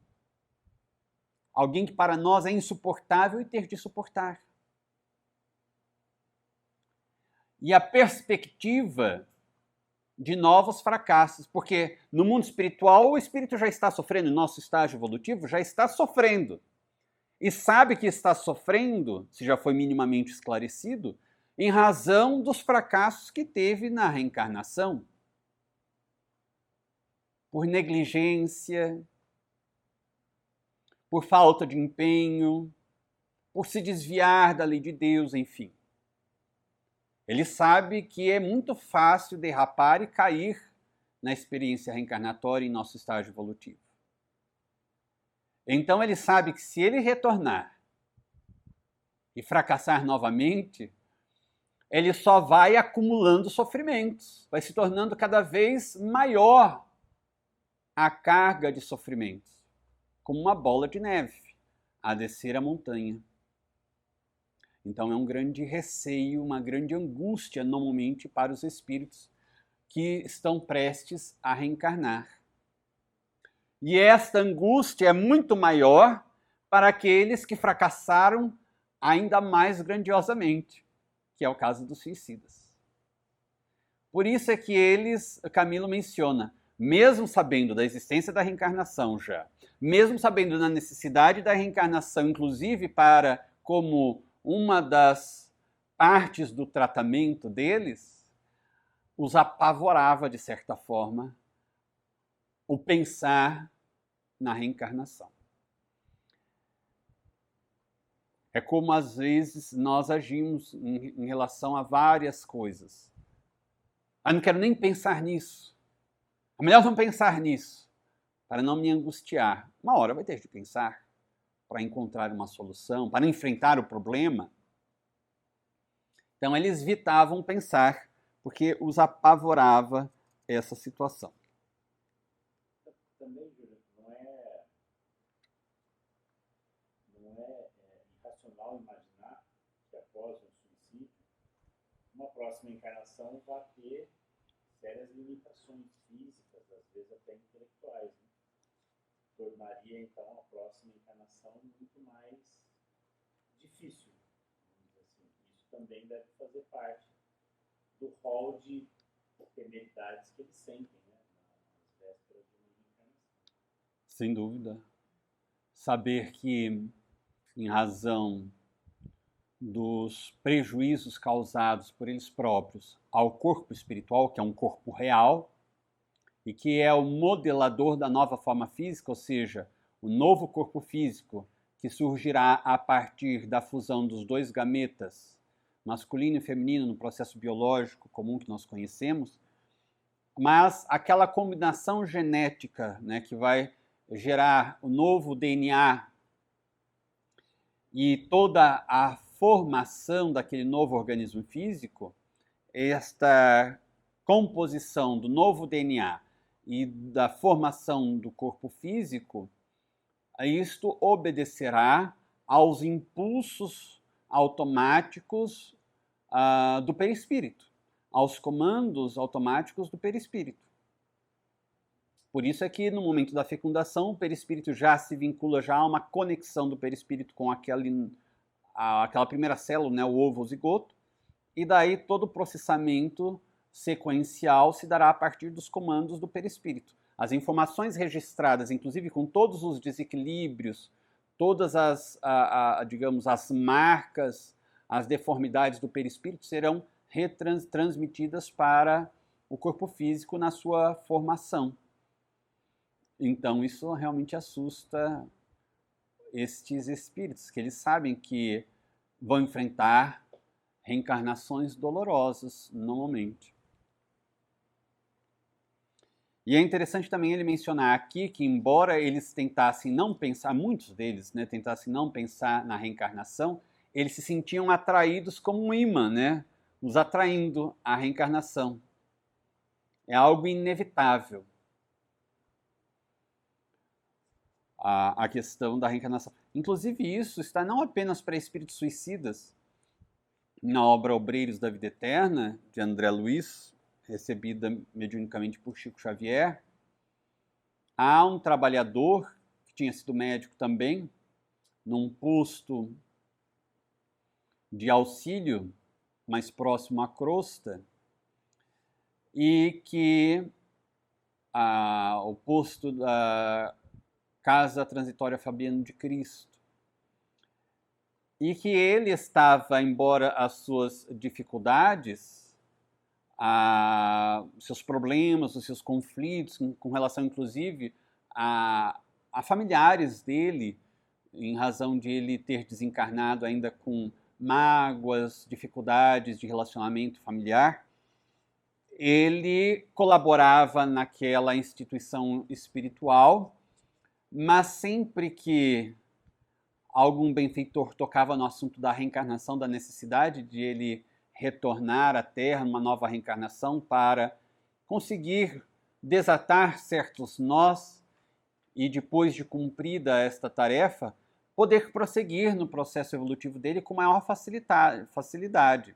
Speaker 2: Alguém que para nós é insuportável e ter de suportar. E a perspectiva de novos fracassos, porque no mundo espiritual o espírito já está sofrendo, no nosso estágio evolutivo já está sofrendo. E sabe que está sofrendo, se já foi minimamente esclarecido, em razão dos fracassos que teve na reencarnação. Por negligência, por falta de empenho, por se desviar da lei de Deus, enfim. Ele sabe que é muito fácil derrapar e cair na experiência reencarnatória em nosso estágio evolutivo. Então ele sabe que se ele retornar e fracassar novamente, ele só vai acumulando sofrimentos, vai se tornando cada vez maior a carga de sofrimentos, como uma bola de neve a descer a montanha. Então é um grande receio, uma grande angústia normalmente para os espíritos que estão prestes a reencarnar. E esta angústia é muito maior para aqueles que fracassaram ainda mais grandiosamente, que é o caso dos suicidas. Por isso é que Camilo menciona, mesmo sabendo da existência da reencarnação já, mesmo sabendo da necessidade da reencarnação, inclusive para como uma das partes do tratamento deles, os apavorava, de certa forma, o pensar na reencarnação. É como, às vezes, nós agimos em relação a várias coisas. Não quero nem pensar nisso. É melhor não pensar nisso, para não me angustiar. Uma hora vai ter de pensar para encontrar uma solução, para enfrentar o problema. Então, eles evitavam pensar, porque os apavorava essa situação.
Speaker 1: Também, Júlio, não é irracional imaginar que após um suicídio, uma próxima encarnação vai ter sérias limitações físicas, às vezes até intelectuais. Né? tornaria, então, a próxima encarnação muito mais difícil, vamos dizer assim. Isso também deve fazer parte do rol de temeridades que eles sentem, né, nas vésperas de uma reencarnação.
Speaker 2: Sem dúvida. Saber que, em razão dos prejuízos causados por eles próprios ao corpo espiritual, que é um corpo real, e que é o modelador da nova forma física, ou seja, o novo corpo físico que surgirá a partir da fusão dos dois gametas, masculino e feminino, no processo biológico comum que nós conhecemos, mas aquela combinação genética, né, que vai gerar o novo DNA e toda a formação daquele novo organismo físico, esta composição do novo DNA e da formação do corpo físico, isto obedecerá aos impulsos automáticos do perispírito, aos comandos automáticos do perispírito. Por isso é que no momento da fecundação o perispírito já se vincula já a uma conexão do perispírito com aquela primeira célula, né, o ovo zigoto, e daí todo o processamento sequencial se dará a partir dos comandos do perispírito. As informações registradas, inclusive com todos os desequilíbrios, todas digamos, as marcas, as deformidades do perispírito serão retransmitidas para o corpo físico na sua formação. Então isso realmente assusta estes espíritos, que eles sabem que vão enfrentar reencarnações dolorosas normalmente. E é interessante também ele mencionar aqui que, embora eles tentassem não pensar, muitos deles, né, tentassem não pensar na reencarnação, eles se sentiam atraídos como um imã, né, os atraindo à reencarnação. É algo inevitável. A questão da reencarnação. Inclusive isso está não apenas para espíritos suicidas. Na obra Obreiros da Vida Eterna, de André Luiz, recebida mediunicamente por Chico Xavier, há um trabalhador, que tinha sido médico também, num posto de auxílio mais próximo à crosta, e que o posto da Casa Transitória Fabiano de Cristo, e que ele estava, embora as suas dificuldades, seus problemas, os seus conflitos, com relação inclusive a familiares dele, em razão de ele ter desencarnado ainda com mágoas, dificuldades de relacionamento familiar, ele colaborava naquela instituição espiritual, mas sempre que algum benfeitor tocava no assunto da reencarnação, da necessidade de ele retornar à Terra numa nova reencarnação para conseguir desatar certos nós e, depois de cumprida esta tarefa, poder prosseguir no processo evolutivo dele com maior facilidade.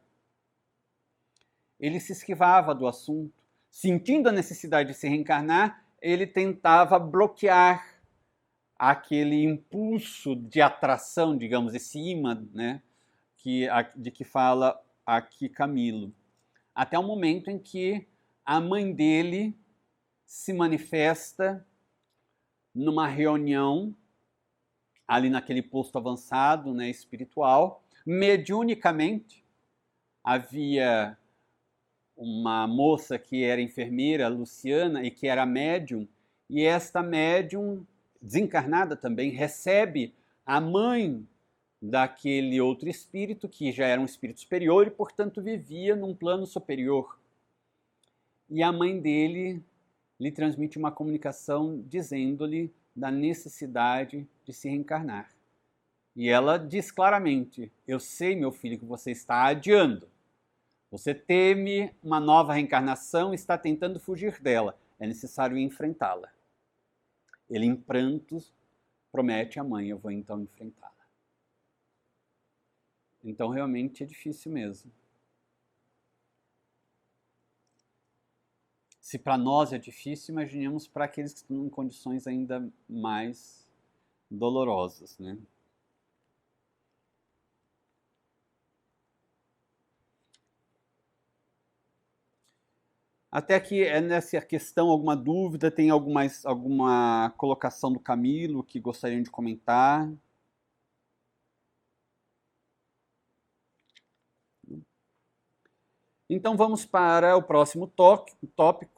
Speaker 2: Ele se esquivava do assunto. Sentindo a necessidade de se reencarnar, ele tentava bloquear aquele impulso de atração, digamos, esse imã, né, de que fala aqui Camilo. Até o momento em que a mãe dele se manifesta numa reunião, ali naquele posto avançado, né, espiritual, mediunicamente. Havia uma moça que era enfermeira, Luciana, e que era médium, e esta médium, desencarnada também, recebe a mãe daquele outro espírito, que já era um espírito superior e, portanto, vivia num plano superior. E a mãe dele lhe transmite uma comunicação dizendo-lhe da necessidade de se reencarnar. E ela diz claramente: eu sei, meu filho, que você está adiando. Você teme uma nova reencarnação e está tentando fugir dela. É necessário enfrentá-la. Ele, em prantos, promete à mãe: eu vou então enfrentá-la. Então, realmente é difícil mesmo. Se para nós é difícil, imaginemos para aqueles que estão em condições ainda mais dolorosas, né? Até aqui é nessa questão alguma dúvida, tem alguma colocação do Camilo que gostariam de comentar? Então vamos para o próximo tópico.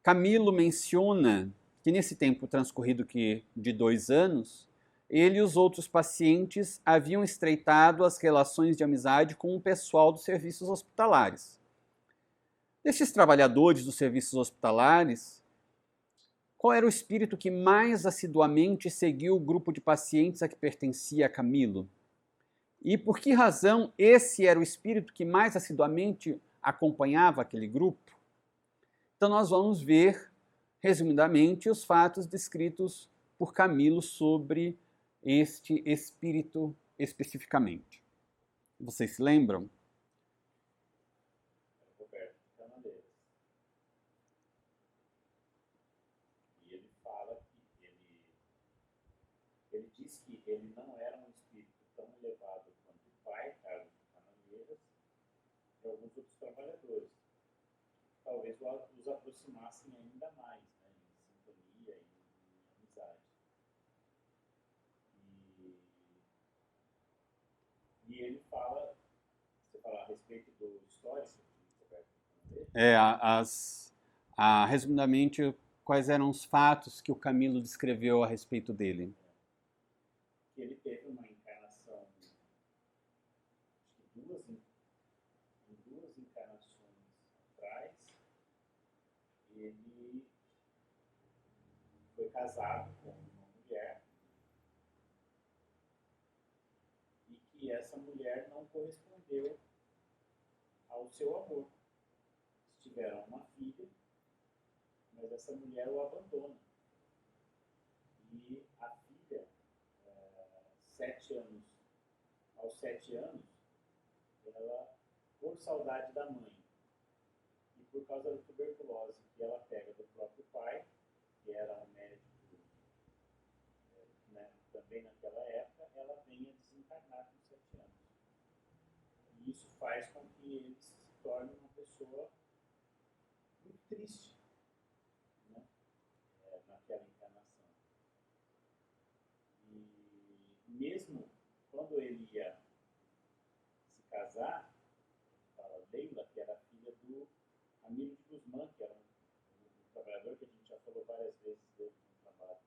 Speaker 2: Camilo menciona que nesse tempo transcorrido de 2 anos, ele e os outros pacientes haviam estreitado as relações de amizade com o pessoal dos serviços hospitalares. Desses trabalhadores dos serviços hospitalares, qual era o espírito que mais assiduamente seguiu o grupo de pacientes a que pertencia Camilo? E por que razão esse era o espírito que mais assiduamente acompanhava aquele grupo? Então nós vamos ver, resumidamente, os fatos descritos por Camilo sobre este espírito especificamente. Vocês se lembram?
Speaker 1: Roberto Canaleiras. E ele fala que ele diz que ele não era um espírito tão elevado quanto o pai, Carlos Canaleiras, e alguns outros trabalhadores. Talvez os aproximassem ainda mais, né, em sintonia e em amizade. E ele fala, você fala a respeito do histórico de Roberto Canaleiras?
Speaker 2: Resumidamente, quais eram os fatos que o Camilo descreveu a respeito dele?
Speaker 1: Que ele teve uma encarnação, acho que duas encarnações atrás, ele foi casado com uma mulher e que essa mulher não correspondeu ao seu amor. Tiveram uma filha, mas essa mulher o abandona. E a filha, aos 7 anos, ela, por saudade da mãe e por causa da tuberculose que ela pega do próprio pai, que era um médico, né, também naquela época, ela venha desencarnar com 7 anos. E isso faz com que ele se torne uma pessoa muito triste, né, naquela encarnação. E mesmo quando ele ia se casar, fala Leila, que era filha do Amílio de Guzmán, que era um trabalhador que a gente já falou várias vezes dele no trabalho.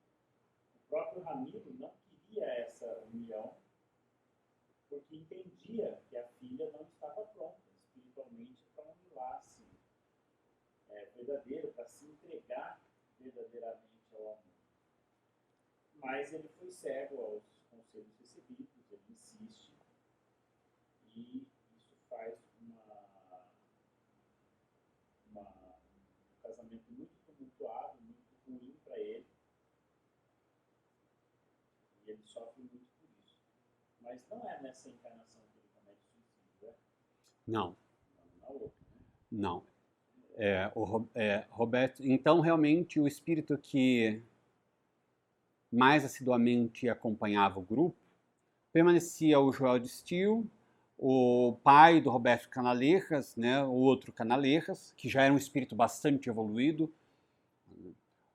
Speaker 1: O próprio Ramiro não queria essa união porque entendia que a filha não estava pronta espiritualmente para um laço verdadeiro, para se entregar verdadeiramente ao amor. Mas ele foi cego aos conselhos recebidos, ele insiste, e isso faz um casamento muito tumultuado, muito ruim para ele, e ele sofre muito por isso. Mas não é nessa encarnação que ele comete suicídio, é?
Speaker 2: Não.
Speaker 1: Na outra, né?
Speaker 2: Não. Roberto, então realmente o espírito que mais assiduamente acompanhava o grupo permanecia o Joel de Stil, o pai do Roberto Canalejas, né, o outro Canalejas, que já era um espírito bastante evoluído.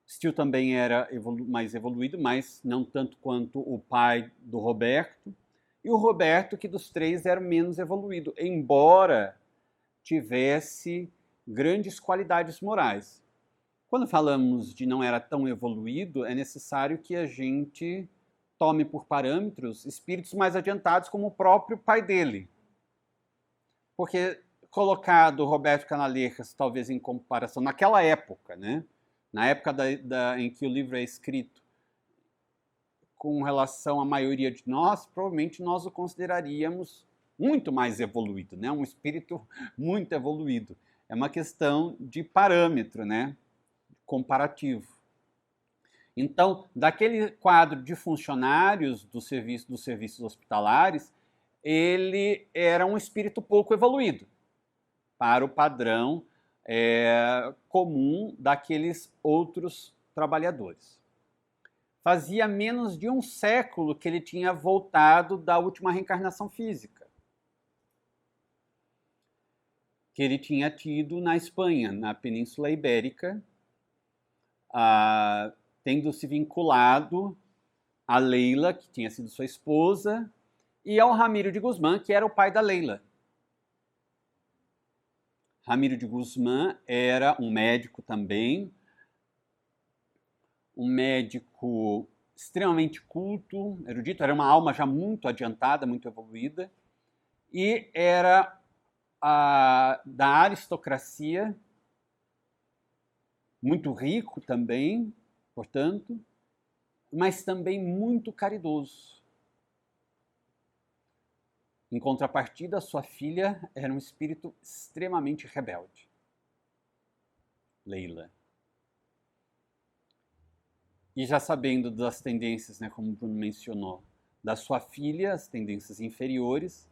Speaker 2: Stil também era mais evoluído, mas não tanto quanto o pai do Roberto. E o Roberto, que dos três era menos evoluído, embora tivesse grandes qualidades morais. Quando falamos de não era tão evoluído, é necessário que a gente tome por parâmetros espíritos mais adiantados, como o próprio pai dele. Porque colocado Roberto Canalejas, talvez em comparação, naquela época, né? Na época em que o livro é escrito, com relação à maioria de nós, provavelmente nós o consideraríamos muito mais evoluído, né? Um espírito muito evoluído. É uma questão de parâmetro, né? Comparativo. Então, daquele quadro de funcionários dos serviços hospitalares, ele era um espírito pouco evoluído para o padrão comum daqueles outros trabalhadores. Fazia menos de um século que ele tinha voltado da última reencarnação física, que ele tinha tido na Espanha, na Península Ibérica, tendo se vinculado a Leila, que tinha sido sua esposa, e ao Ramiro de Guzmán, que era o pai da Leila. Ramiro de Guzmán era um médico também, um médico extremamente culto, erudito, era uma alma já muito adiantada, muito evoluída, e era da aristocracia, muito rico também, portanto, mas também muito caridoso. Em contrapartida, sua filha era um espírito extremamente rebelde, Leila. E já sabendo das tendências, como o Bruno mencionou, da sua filha, as tendências inferiores,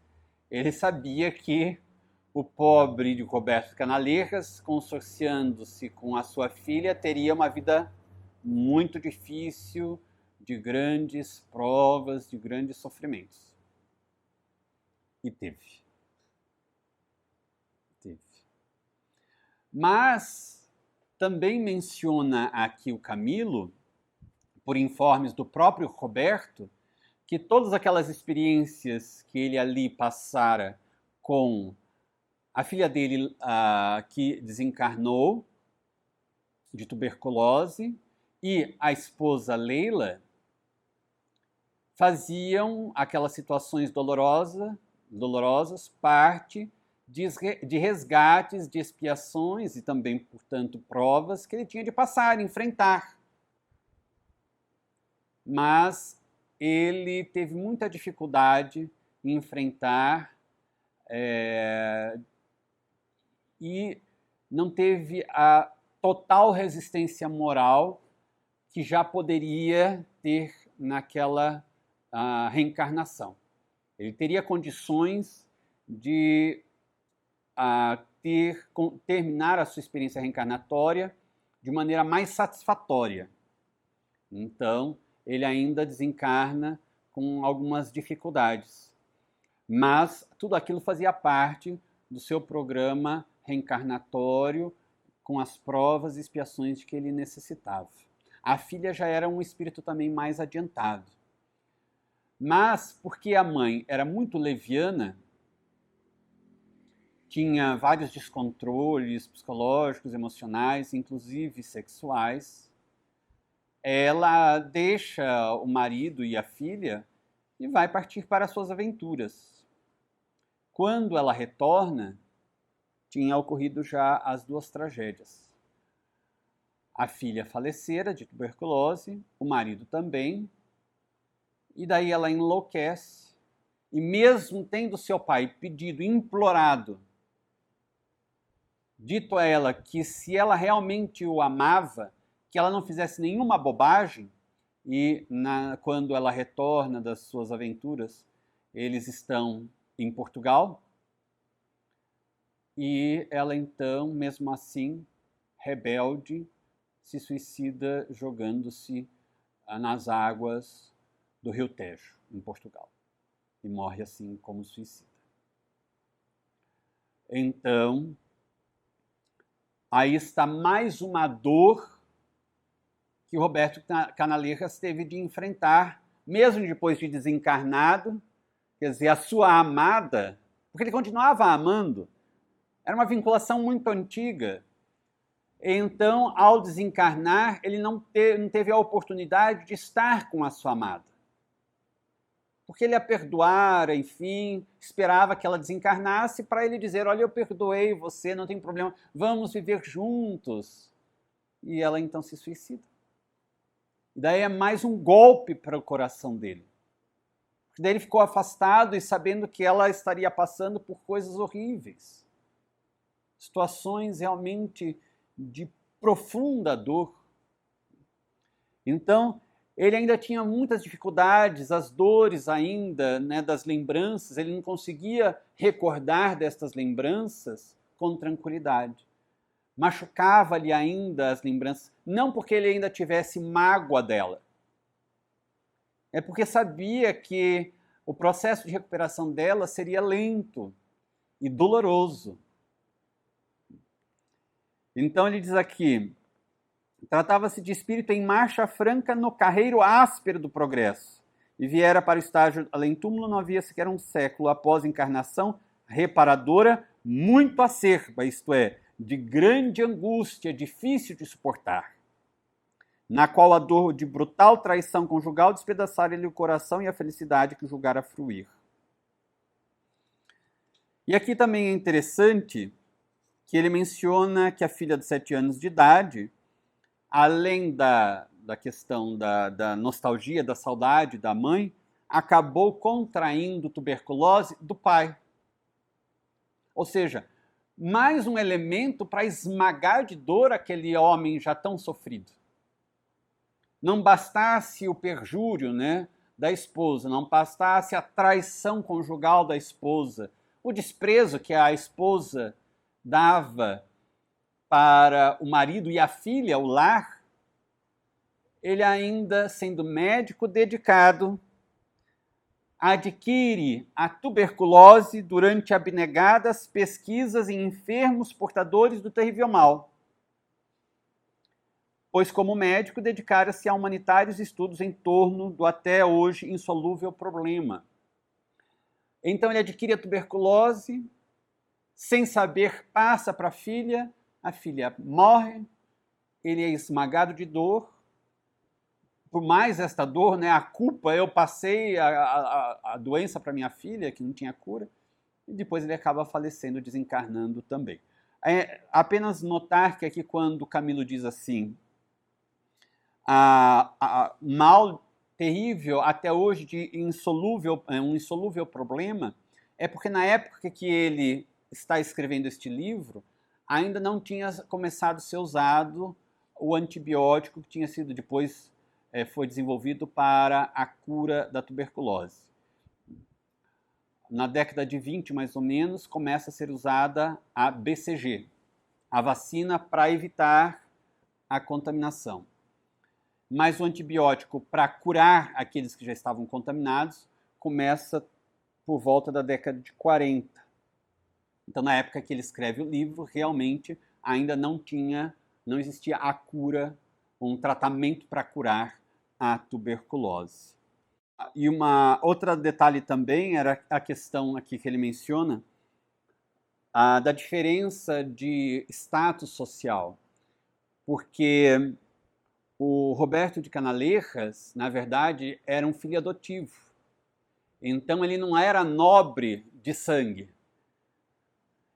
Speaker 2: ele sabia que o pobre de Roberto Canalejas, consorciando-se com a sua filha, teria uma vida muito difícil, de grandes provas, de grandes sofrimentos. E teve. Mas também menciona aqui o Camilo, por informes do próprio Roberto, que todas aquelas experiências que ele ali passara com a filha dele, que desencarnou de tuberculose, e a esposa Leila, faziam aquelas situações dolorosas parte de resgates, de expiações e também, portanto, provas que ele tinha de passar, enfrentar. Mas ele teve muita dificuldade em enfrentar e não teve a total resistência moral que já poderia ter naquela reencarnação. Ele teria condições de terminar a sua experiência reencarnatória de maneira mais satisfatória. Então, ele ainda desencarna com algumas dificuldades. Mas tudo aquilo fazia parte do seu programa reencarnatório, com as provas e expiações de que ele necessitava. A filha já era um espírito também mais adiantado. Mas, porque a mãe era muito leviana, tinha vários descontroles psicológicos, emocionais, inclusive sexuais, ela deixa o marido e a filha e vai partir para suas aventuras. Quando ela retorna, tinha ocorrido já as duas tragédias. A filha falecera de tuberculose, o marido também, e daí ela enlouquece, e mesmo tendo seu pai pedido, implorado, dito a ela que se ela realmente o amava, que ela não fizesse nenhuma bobagem, e quando ela retorna das suas aventuras, eles estão em Portugal, e ela então, mesmo assim, rebelde, se suicida jogando-se nas águas do Rio Tejo, em Portugal, e morre assim como suicida. Então, aí está mais uma dor que Roberto Canalejas teve de enfrentar, mesmo depois de desencarnado, quer dizer, a sua amada, porque ele continuava amando, era uma vinculação muito antiga. Então, ao desencarnar, ele não teve a oportunidade de estar com a sua amada. Porque ele a perdoara, enfim, esperava que ela desencarnasse para ele dizer, olha, eu perdoei você, não tem problema, vamos viver juntos. E ela então se suicida. E daí é mais um golpe para o coração dele. Daí ele ficou afastado e sabendo que ela estaria passando por coisas horríveis. Situações realmente de profunda dor. Então, ele ainda tinha muitas dificuldades, as dores ainda, das lembranças, ele não conseguia recordar destas lembranças com tranquilidade. machucava-lhe ainda as lembranças, não porque ele ainda tivesse mágoa dela, é porque sabia que o processo de recuperação dela seria lento e doloroso. Então ele diz aqui, tratava-se de espírito em marcha franca no carreiro áspero do progresso, e viera para o estágio além-túmulo não havia sequer um século após a encarnação reparadora, muito acerba, isto é, de grande angústia, difícil de suportar, na qual a dor de brutal traição conjugal despedaçara-lhe o coração e a felicidade que julgara fruir. E aqui também é interessante que ele menciona que a filha de 7 anos de idade, além da questão da nostalgia, da saudade da mãe, acabou contraindo tuberculose do pai. Ou seja, mais um elemento para esmagar de dor aquele homem já tão sofrido. Não bastasse o perjúrio, né, da esposa, não bastasse a traição conjugal da esposa, o desprezo que a esposa dava para o marido e a filha, o lar, ele ainda, sendo médico dedicado, adquire a tuberculose durante abnegadas pesquisas em enfermos portadores do terrível mal, pois como médico dedicara-se a humanitários estudos em torno do até hoje insolúvel problema. Então ele adquire a tuberculose, sem saber passa para a filha morre, ele é esmagado de dor, por mais esta dor, né, a culpa, eu passei a doença para minha filha, que não tinha cura, e depois ele acaba falecendo, desencarnando também. É apenas notar que aqui quando Camilo diz assim, mal terrível até hoje de um insolúvel problema, é porque na época que ele está escrevendo este livro, ainda não tinha começado a ser usado o antibiótico que tinha sido depois foi desenvolvido para a cura da tuberculose. Na década de 20, mais ou menos, começa a ser usada a BCG, a vacina para evitar a contaminação. Mas o antibiótico para curar aqueles que já estavam contaminados começa por volta da década de 40. Então, na época que ele escreve o livro, realmente ainda não existia a cura, um tratamento para curar a tuberculose. E outro detalhe também era a questão aqui que ele menciona, da diferença de status social, porque o Roberto de Canaleiras, na verdade, era um filho adotivo. Então ele não era nobre de sangue,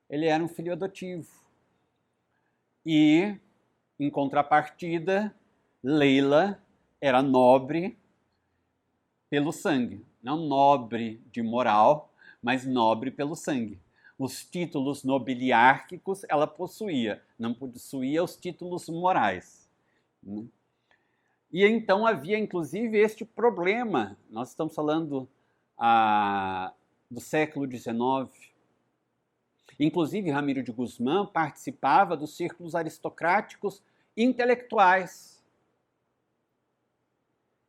Speaker 2: ele era um filho adotivo. E, em contrapartida, Leila era nobre pelo sangue. Não nobre de moral, mas nobre pelo sangue. Os títulos nobiliárquicos ela possuía, não possuía os títulos morais. E então havia, inclusive, este problema. Nós estamos falando do século XIX. Inclusive, Ramiro de Guzmán participava dos círculos aristocráticos intelectuais.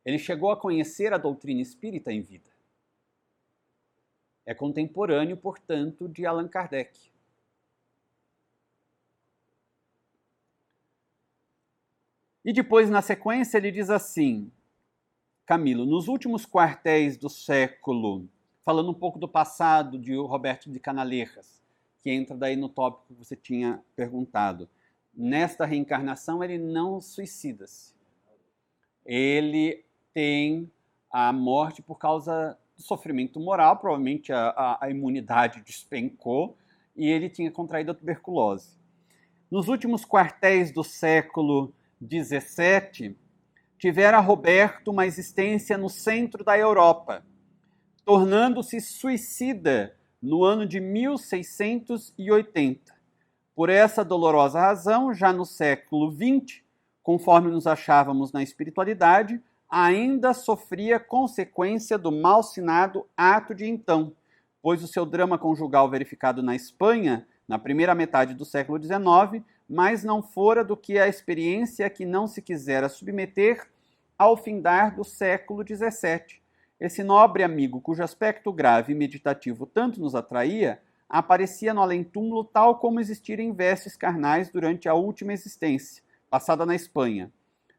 Speaker 2: Ele chegou a conhecer a doutrina espírita em vida. É contemporâneo, portanto, de Allan Kardec. E depois, na sequência, ele diz assim, Camilo, nos últimos quartéis do século, falando um pouco do passado de Roberto de Canaleiras, que entra daí no tópico que você tinha perguntado. Nesta reencarnação, ele não suicida-se. Ele tem a morte por causa do sofrimento moral, provavelmente a imunidade despencou, e ele tinha contraído a tuberculose. Nos últimos quartéis do século XVII, tivera Roberto uma existência no centro da Europa, tornando-se suicida no ano de 1680. Por essa dolorosa razão, já no século XX, conforme nos achávamos na espiritualidade, ainda sofria consequência do malsinado ato de então, pois o seu drama conjugal verificado na Espanha, na primeira metade do século XIX, mas não fora do que a experiência que não se quisera submeter ao findar do século XVII. Esse nobre amigo, cujo aspecto grave e meditativo tanto nos atraía, aparecia no além-túmulo tal como existira em vestes carnais durante a última existência, passada na Espanha.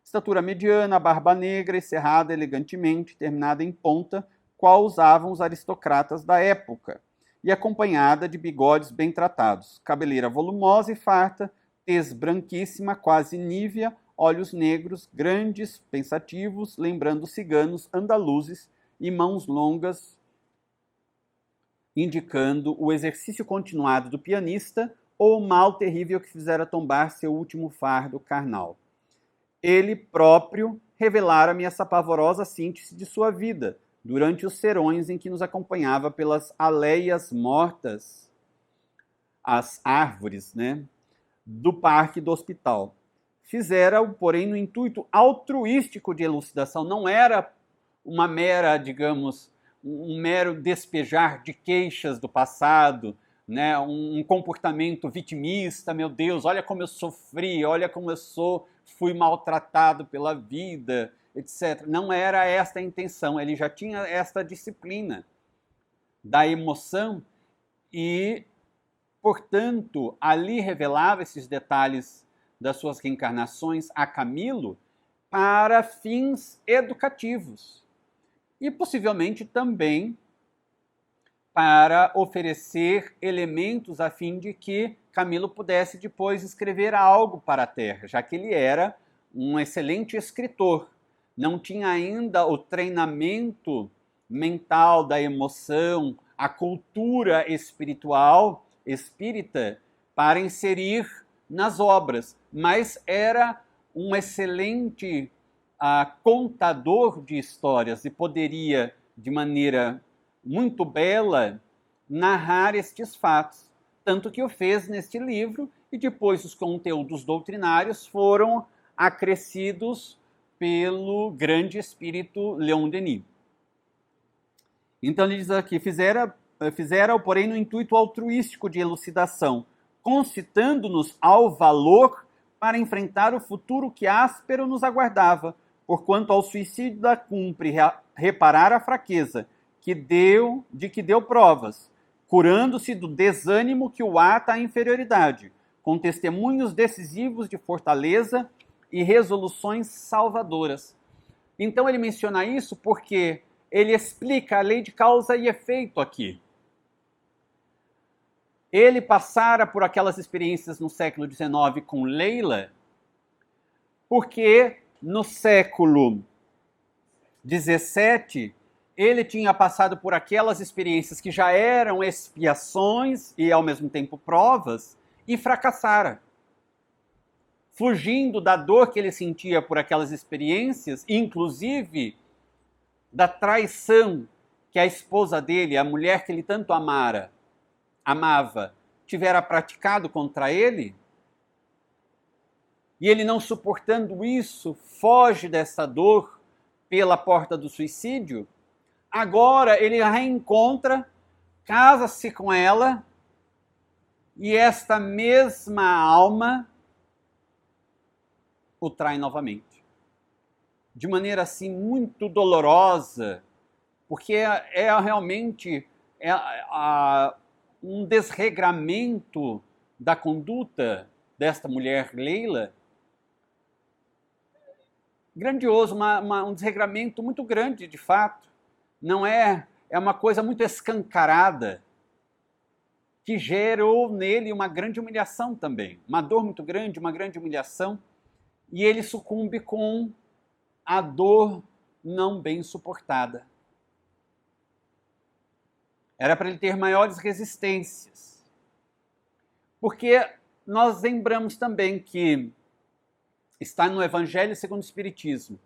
Speaker 2: Estatura mediana, barba negra e cerrada elegantemente, terminada em ponta, qual usavam os aristocratas da época, e acompanhada de bigodes bem tratados, cabeleira volumosa e farta, tez branquíssima, quase nívea, olhos negros, grandes, pensativos, lembrando ciganos andaluzes, e mãos longas, indicando o exercício continuado do pianista ou o mal terrível que fizera tombar seu último fardo carnal. Ele próprio revelara-me essa pavorosa síntese de sua vida, durante os serões em que nos acompanhava pelas aleias mortas, as árvores, do parque do hospital. Fizera-o, porém, no intuito altruístico de elucidação. Não era uma mera, digamos, um mero despejar de queixas do passado, um comportamento vitimista. Meu Deus, olha como eu sofri, olha como fui maltratado pela vida, etc. Não era esta a intenção. Ele já tinha esta disciplina da emoção e, portanto, ali revelava esses detalhes das suas reencarnações a Camilo para fins educativos e possivelmente também para oferecer elementos a fim de que Camilo pudesse depois escrever algo para a Terra, já que ele era um excelente escritor. Não tinha ainda o treinamento mental da emoção, a cultura espiritual, espírita, para inserir nas obras, mas era um excelente contador de histórias e poderia, de maneira muito bela, narrar estes fatos. Tanto que o fez neste livro, e depois os conteúdos doutrinários foram acrescidos pelo grande espírito Leon Denis. Então ele diz aqui, fizera-o, porém, no intuito altruístico de elucidação, concitando-nos ao valor para enfrentar o futuro que áspero nos aguardava, porquanto ao suicídio da cumpre reparar a fraqueza de que deu provas, curando-se do desânimo que o ata à inferioridade, com testemunhos decisivos de fortaleza e resoluções salvadoras. Então ele menciona isso porque ele explica a lei de causa e efeito aqui. Ele passara por aquelas experiências no século XIX com Leila, porque no século XVII ele tinha passado por aquelas experiências que já eram expiações e ao mesmo tempo provas e fracassara. Fugindo da dor que ele sentia por aquelas experiências, inclusive da traição que a esposa dele, a mulher que ele tanto amava, tivera praticado contra ele, e ele não suportando isso, foge dessa dor pela porta do suicídio, agora ele a reencontra, casa-se com ela, e esta mesma alma o trai novamente. De maneira assim muito dolorosa, porque realmente um desregramento da conduta desta mulher Leila, grandioso, um desregramento muito grande de fato. Não é uma coisa muito escancarada, que gerou nele uma grande humilhação também, uma dor muito grande, uma grande humilhação, e ele sucumbe com a dor não bem suportada. Era para ele ter maiores resistências. Porque nós lembramos também que está no Evangelho segundo o Espiritismo,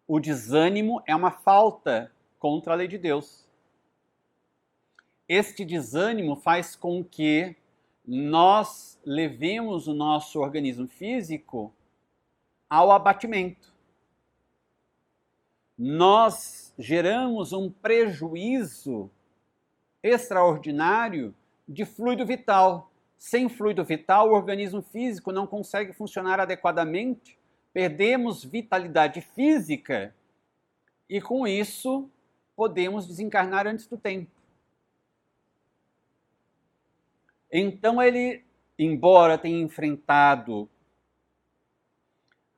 Speaker 2: o desânimo é uma falta contra a lei de Deus. Este desânimo faz com que nós levemos o nosso organismo físico ao abatimento. Nós geramos um prejuízo extraordinário de fluido vital. Sem fluido vital, o organismo físico não consegue funcionar adequadamente, perdemos vitalidade física e, com isso, podemos desencarnar antes do tempo. Então ele, embora tenha enfrentado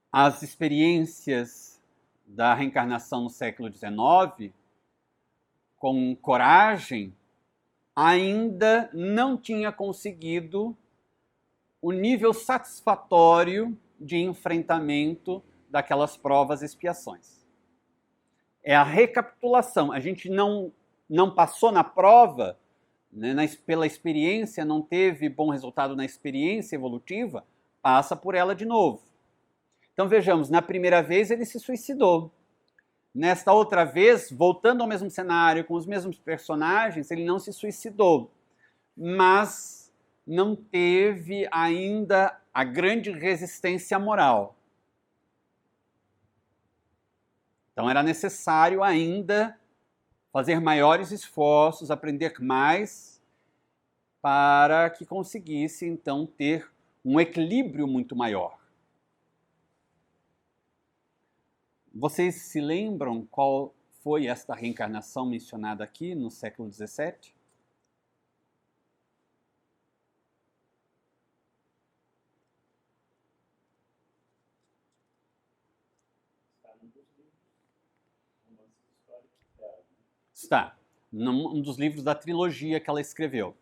Speaker 2: as experiências da reencarnação no século XIX, com coragem, ainda não tinha conseguido o nível satisfatório de enfrentamento daquelas provas e expiações. É a recapitulação. A gente não passou na prova, né, pela experiência, não teve bom resultado na experiência evolutiva, passa por ela de novo. Então vejamos, na primeira vez ele se suicidou. Nesta outra vez, voltando ao mesmo cenário, com os mesmos personagens, ele não se suicidou, mas não teve ainda a grande resistência moral. Então era necessário ainda fazer maiores esforços, aprender mais, para que conseguisse então ter um equilíbrio muito maior. Vocês se lembram qual foi esta reencarnação mencionada aqui no século XVII? Está num dos livros da trilogia que ela escreveu,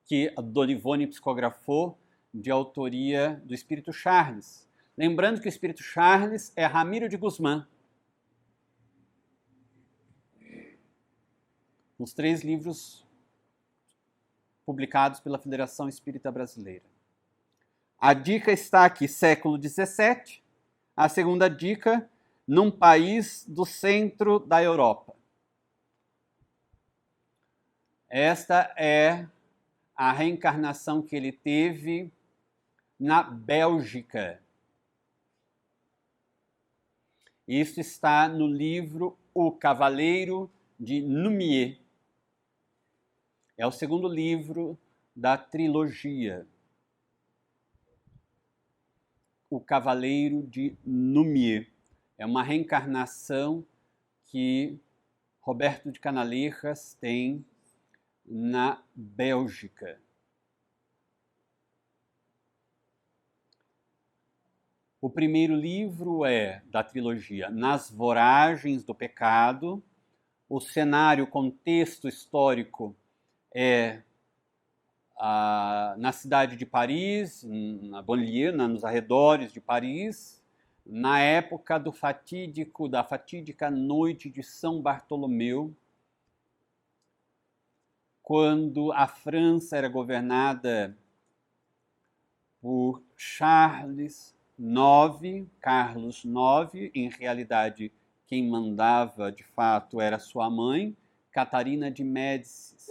Speaker 2: que a Dona Ivone psicografou, de autoria do Espírito Charles. Lembrando que o Espírito Charles é Ramiro de Guzmán. Os 3 livros publicados pela Federação Espírita Brasileira. A dica está aqui, século XVII. A segunda dica, num país do centro da Europa. Esta é a reencarnação que ele teve na Bélgica. Isso está no livro O Cavaleiro de Numier. É o segundo livro da trilogia. O Cavaleiro de Numier. É uma reencarnação que Roberto de Canaleiras tem na Bélgica. O primeiro livro é da trilogia Nas Voragens do Pecado. O cenário, contexto histórico é na cidade de Paris, na banlieue, nos arredores de Paris, na época da fatídica noite de São Bartolomeu, quando a França era governada por Carlos IX, em realidade quem mandava de fato era sua mãe, Catarina de Médicis.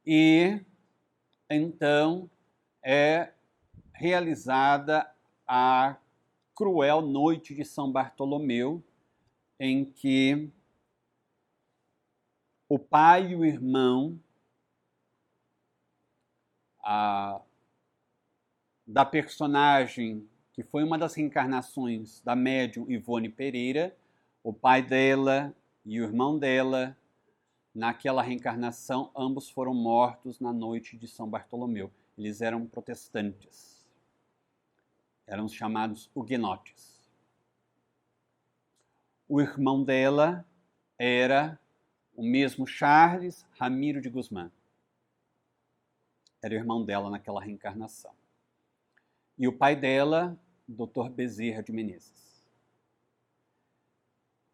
Speaker 2: E então é realizada a cruel noite de São Bartolomeu, em que o pai e o irmão da personagem que foi uma das reencarnações da médium Ivone Pereira, o pai dela e o irmão dela, naquela reencarnação, ambos foram mortos na noite de São Bartolomeu. Eles eram protestantes. Eram chamados huguenotes. O irmão dela era o mesmo Charles Ramiro de Guzmán. Era o irmão dela naquela reencarnação. E o pai dela, Dr. Bezerra de Menezes.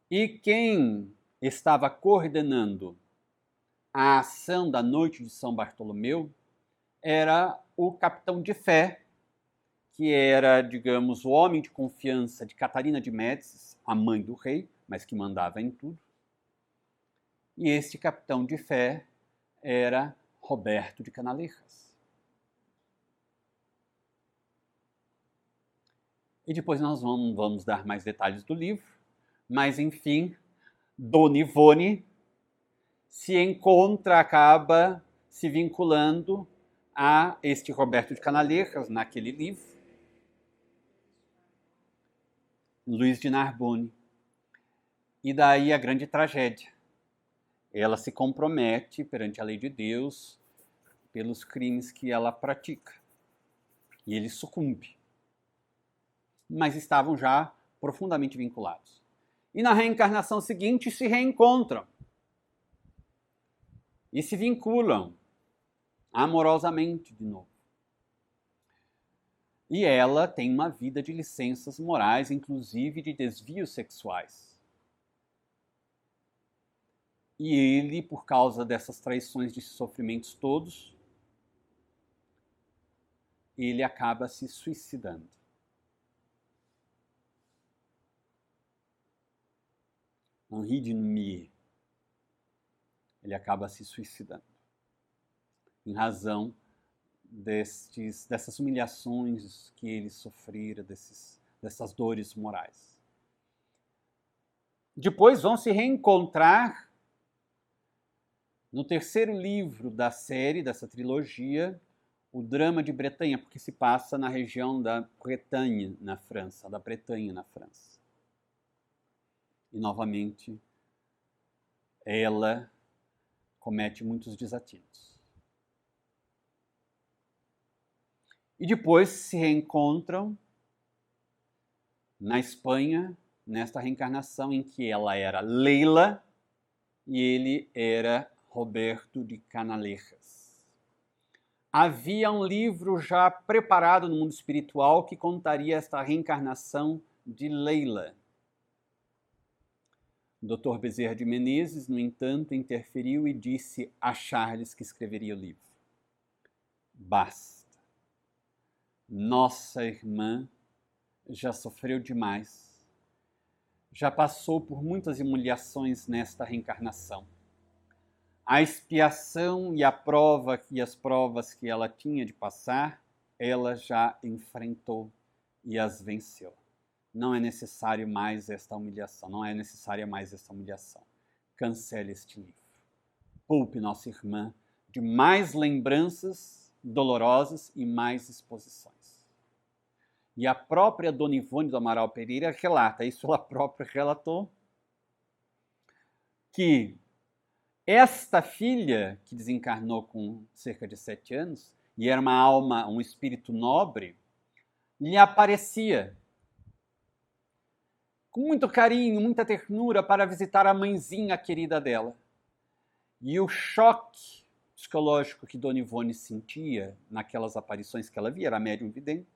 Speaker 2: E quem estava coordenando a ação da noite de São Bartolomeu era o capitão de fé, que era, digamos, o homem de confiança de Catarina de Médicis, a mãe do rei, mas que mandava em tudo. E este capitão de fé era Roberto de Canaleiras. E depois nós vamos dar mais detalhes do livro, mas enfim, Dona Ivone se encontra, acaba se vinculando a este Roberto de Canalejas, naquele livro, Luiz de Narbonne. E daí a grande tragédia. Ela se compromete perante a lei de Deus pelos crimes que ela pratica. E ele sucumbe. Mas estavam já profundamente vinculados. E na reencarnação seguinte se reencontram. E se vinculam amorosamente de novo. E ela tem uma vida de licenças morais, inclusive de desvios sexuais. E ele, por causa dessas traições, desses sofrimentos todos, ele acaba se suicidando. Henri de Noumier. Ele acaba se suicidando. Em razão dessas humilhações que ele sofrera, dessas dores morais. Depois vão se reencontrar no terceiro livro da série, dessa trilogia, o Drama de Bretanha, porque se passa na região da Bretanha, na França, da Bretanha, na França. E, novamente, ela comete muitos desatinos. E depois se reencontram na Espanha, nesta reencarnação em que ela era Leila e ele era Roberto de Canalejas. Havia um livro já preparado no mundo espiritual que contaria esta reencarnação de Leila. O Dr. Bezerra de Menezes, no entanto, interferiu e disse a Charles que escreveria o livro: basta. Nossa irmã já sofreu demais. Já passou por muitas humilhações nesta reencarnação. A expiação e a prova e as provas que ela tinha de passar, ela já enfrentou e as venceu. Não é necessário mais esta humilhação, não é necessária mais esta humilhação. Cancele este livro. Poupe nossa irmã de mais lembranças dolorosas e mais exposições. E a própria Dona Ivone do Amaral Pereira relata, isso ela própria relatou, que esta filha, que desencarnou com cerca de 7 anos, e era uma alma, um espírito nobre, lhe aparecia com muito carinho, muita ternura para visitar a mãezinha querida dela. E o choque psicológico que Dona Ivone sentia naquelas aparições que ela via, era médium vidente,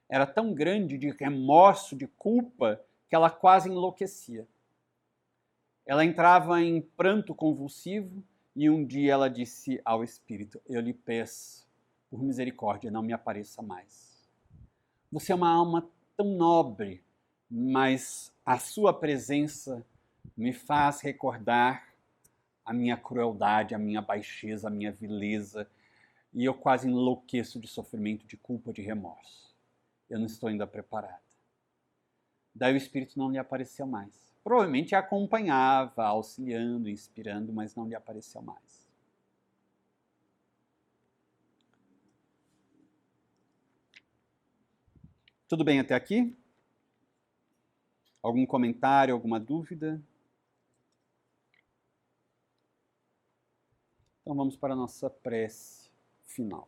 Speaker 2: era tão grande de remorso, de culpa, que ela quase enlouquecia. Ela entrava em pranto convulsivo e um dia ela disse ao espírito: eu lhe peço, por misericórdia, não me apareça mais. Você é uma alma tão nobre, mas a sua presença me faz recordar a minha crueldade, a minha baixeza, a minha vileza, e eu quase enlouqueço de sofrimento, de culpa, de remorso. Eu não estou ainda preparada. Daí o espírito não lhe apareceu mais. Provavelmente a acompanhava, auxiliando, inspirando, mas não lhe apareceu mais. Tudo bem até aqui? Algum comentário, alguma dúvida? Então vamos para a nossa prece final.